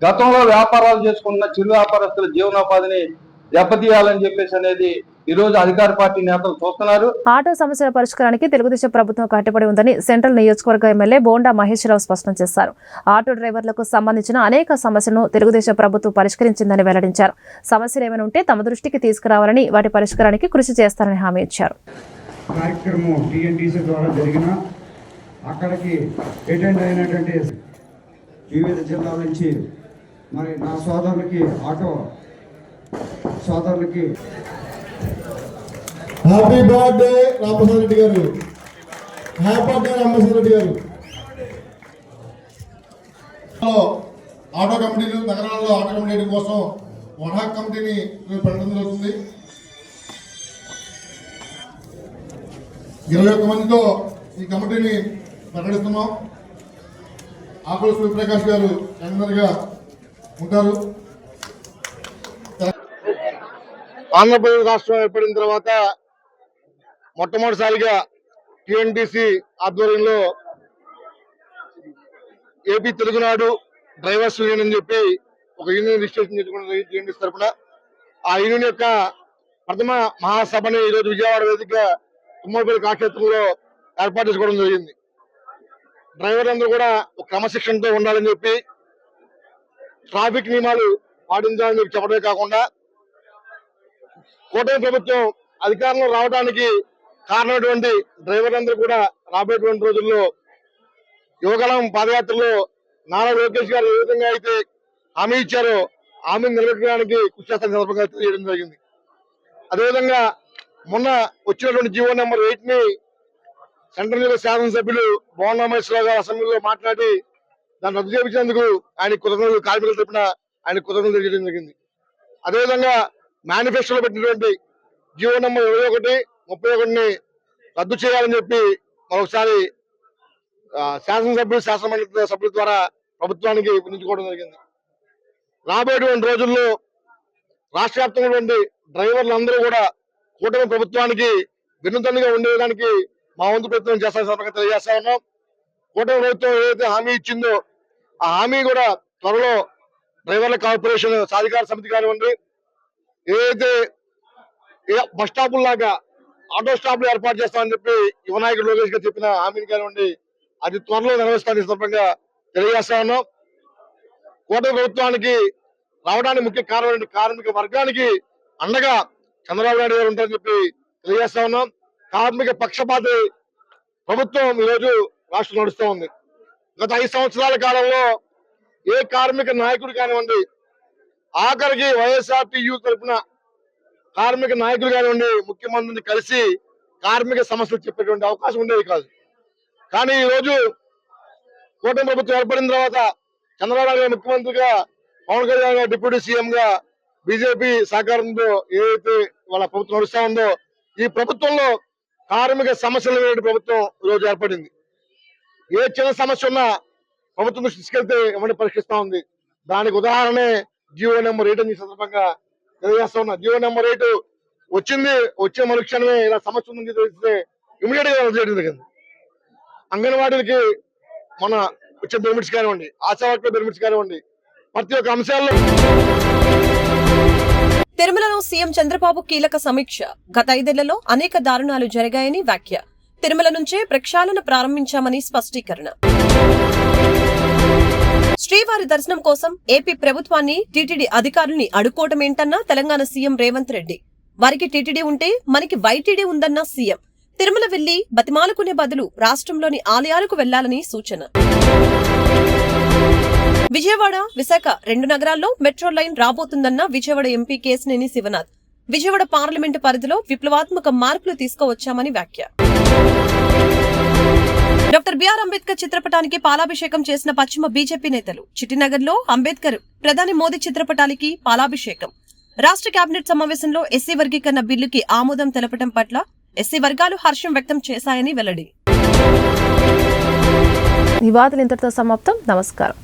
గతంలో వ్యాపారాలు చేసుకున్న చిరు వ్యాపారస్తుల జీవనోపాధిని దెబ్బతీయాలని చెప్పేసి అనేది ఈరోజు అధికార పార్టీ నేతలు చూస్తున్నారు. ఆటో సమస్యల పరిష్కారానికి తెలుగుదేశం ప్రభుత్వం కట్టుబడి ఉందని సెంట్రల్ నియోజకవర్గ ఎమ్మెల్యే బోండా మహేశ్వరరావు స్పష్టం చేశారు. ఆటో డ్రైవర్లకు సంబంధించిన అనేక సమస్యలను తెలుగుదేశం ప్రభుత్వం పరిష్కరించిందని వెల్లడించారు. సమస్యలు ఏమైనా ఉంటే తమ దృష్టికి తీసుకురావాలని, వాటి పరిష్కారానికి కృషి చేస్తారని హామీ ఇచ్చారు. కార్యక్రమం టీఎన్టీసీ ద్వారా జరిగిన అక్కడికి అటెండ్ అయినటువంటి వివిధ జిల్లాల నుంచి మరి నా సోదరులకి, ఆటో సోదరులకి హ్యాపీ బర్త్డే రామప్రసాద్ రెడ్డి గారు, హ్యాపీ బర్త్డే రామప్రసాద్ రెడ్డి గారు. ఆటో కమిటీలు నగరాల్లో ఆటో కమిటీ కోసం వడా కమిటీని పెట్టడం జరుగుతుంది. 21 మందితో ఈ కమిటీని ప్రకటిస్తున్నాం. ఆకుల సూర్యప్రకాష్ గారు చైర్మన్గా ఉంటారు. ఆంధ్రప్రదేశ్ రాష్ట్రం ఏర్పడిన తర్వాత మొట్టమొదటిసారిగా టీఎన్టీసీ ఆధ్వర్యంలో ఏపీ తెలుగునాడు డ్రైవర్స్ యూనియన్ అని చెప్పి ఒక యూనియన్ రిజిస్ట్రేషన్ చేసుకున్న టీఎన్టీసీ తరఫున ఆ యూనియన్ యొక్క ప్రథమ మహాసభని ఈరోజు విజయవాడ వేదిక తుమ్మలపల్లి కళాక్షేత్రంలో ఏర్పాటు చేసుకోవడం జరిగింది. డ్రైవర్లందరూ కూడా ఒక క్రమశిక్షణతో ఉండాలని చెప్పి, ట్రాఫిక్ నియమాలు పాటించాలని చెప్పి చెప్పడమే కాకుండా కూటమి ప్రభుత్వం అధికారంలో రావడానికి కారణమైనటువంటి డ్రైవర్లందరూ కూడా రాబోయేటువంటి రోజుల్లో యువగలం పాదయాత్రలో నారా లోకేష్ గారు ఏ విధంగా అయితే హామీ ఇచ్చారో హామీని నిలబెట్టడానికి కృషి చేస్తున్న సందర్భంగా తెలియజేయడం జరిగింది. అదేవిధంగా మొన్న వచ్చినటువంటి జీవో నెంబర్ 8ని సెంట్రల్ జిల్లా శాసనసభ్యులు బోండా మహేశ్వరరావు గారు అసెంబ్లీలో మాట్లాడి దాన్ని రద్దు చేయించినందుకు ఆయన కృతజ్ఞతలు, కార్మికుల తరపున ఆయన కృతజ్ఞతలు తెలియజేయడం జరిగింది. అదేవిధంగా మేనిఫెస్టోలో పెట్టినటువంటి జీవో నెంబర్ 21, 31ని రద్దు చేయాలని చెప్పి మరొకసారి శాసనసభ్యులు, శాసనమండలి సభ్యుల ద్వారా ప్రభుత్వానికి వినియోగించుకోవడం జరిగింది. రాబోయేటువంటి రోజుల్లో రాష్ట్ర వ్యాప్తంగా డ్రైవర్లందరూ కూడా కూటమి ప్రభుత్వానికి వినూతనంగా ఉండేదానికి మా వంతు ప్రయత్నం చేస్తామని సందర్భంగా తెలియజేస్తా ఉన్నాం. కూటమి ప్రభుత్వం ఏదైతే హామీ ఇచ్చిందో ఆ హామీ కూడా త్వరలో డ్రైవర్ల కార్పొరేషన్ సాధికార సమితి కానివ్వండి, ఏదైతే బస్ స్టాపుల లాగా ఆటో స్టాప్లు ఏర్పాటు చేస్తామని చెప్పి యువనాయకుడు లోకేష్ గారు చెప్పిన హామీని కానివ్వండి, అది త్వరలో నెరవేర్స్తామని సందర్భంగా తెలియజేస్తా ఉన్నాం. కూటమి ప్రభుత్వానికి రావడానికి ముఖ్య కారణమైన కార్మిక వర్గానికి అండగా చంద్రబాబు నాయుడు గారు ఉంటారని చెప్పి తెలియజేస్తా ఉన్నాం. కార్మిక పక్షపాతి ప్రభుత్వం ఈరోజు రాష్ట్రం నడుస్తూ ఉంది. గత 5 సంవత్సరాల కాలంలో ఏ కార్మిక నాయకుడు కానివ్వండి, ఆఖరికి వైఎస్ఆర్టీయూ తరఫున కార్మిక నాయకులు కానివ్వండి ముఖ్యమంత్రిని కలిసి కార్మిక సమస్యలు చెప్పేటువంటి అవకాశం ఉండేది కాదు. కానీ ఈరోజు కూటమి ప్రభుత్వం ఏర్పడిన తర్వాత చంద్రబాబు నాయుడు గారు ముఖ్యమంత్రిగా, పవన్ కళ్యాణ్ గారు డిప్యూటీ సీఎం గా బీజేపీ సహకారంతో ఏదైతే వాళ్ళ ప్రభుత్వం నడుస్తా ఉందో ఈ ప్రభుత్వంలో కార్మిక సమస్యలు ప్రభుత్వం ఈరోజు ఏర్పడింది. ఏ చిన్న సమస్య ఉన్నా ప్రభుత్వం దృష్టి తీసుకెళ్తే ఏమని పరిష్కరిస్తా ఉంది. దానికి ఉదాహరణే జీవో నెంబర్ 8 అని సందర్భంగా తెలియజేస్తా ఉన్నా. జీవో నెంబర్ 8 వచ్చే మరుక్షణమే ఇలా సమస్య ఉందని తెలిస్తే ఇమీడియట్ గా రద్దు చేయడం జరిగింది. అంగన్వాడీలకి మన వచ్చే బెనిఫిట్స్ కానివ్వండి, ఆశా వర్కర్ బెనిఫిట్స్ కానివ్వండి, ప్రతి ఒక్క అంశాల్లో. తిరుమలలో సీఎం చంద్రబాబు కీలక సమీక్ష. గత 5 ఏళ్లలో అనేక దారుణాలు జరిగాయని వ్యాఖ్య. తిరుమల నుంచే ప్రక్షాళన ప్రారంభించామని స్పష్టీకరణ. శ్రీవారి దర్శనం కోసం ఏపీ ప్రభుత్వాన్ని టీటీడీ అధికారుల్ని అడుక్కోవటమేంటన్నా తెలంగాణ సీఎం రేవంత్ రెడ్డి. వారికి టీటీడీ ఉంటే మనకి వైటీడీ ఉందన్న సీఎం. తిరుమల వెళ్లి బతిమాలుకునే బదులు రాష్ట్రంలోని ఆలయాలకు వెళ్లాలని సూచన. విజయవాడ, విశాఖ 2 నగరాల్లో మెట్రో లైన్ రాబోతుందన్న విజయవాడ ఎంపీ కేశినేని శివనాథ్. విజయవాడ పార్లమెంటు పరిధిలో విప్లవాత్మక మార్పులు తీసుకువచ్చామని వ్యాఖ్య. డాక్టర్ బిఆర్ అంబేద్కర్ చిత్రపటానికి పాలాభిషేకం చేసిన పశ్చిమ బీజేపీ నేతలు. చిట్టినగర్లో అంబేద్కర్, ప్రధాని మోదీ చిత్రపటానికి పాలాభిషేకం. రాష్ట్ర కేబినెట్ సమావేశంలో ఎస్సీ వర్గీకరణ బిల్లుకి ఆమోదం తెలపడం పట్ల ఎస్సీ వర్గాలు హర్షం వ్యక్తం చేశాయని వెల్లడి. ఈ వార్తలు ఇంతటితో సమాప్తం. నమస్కారం.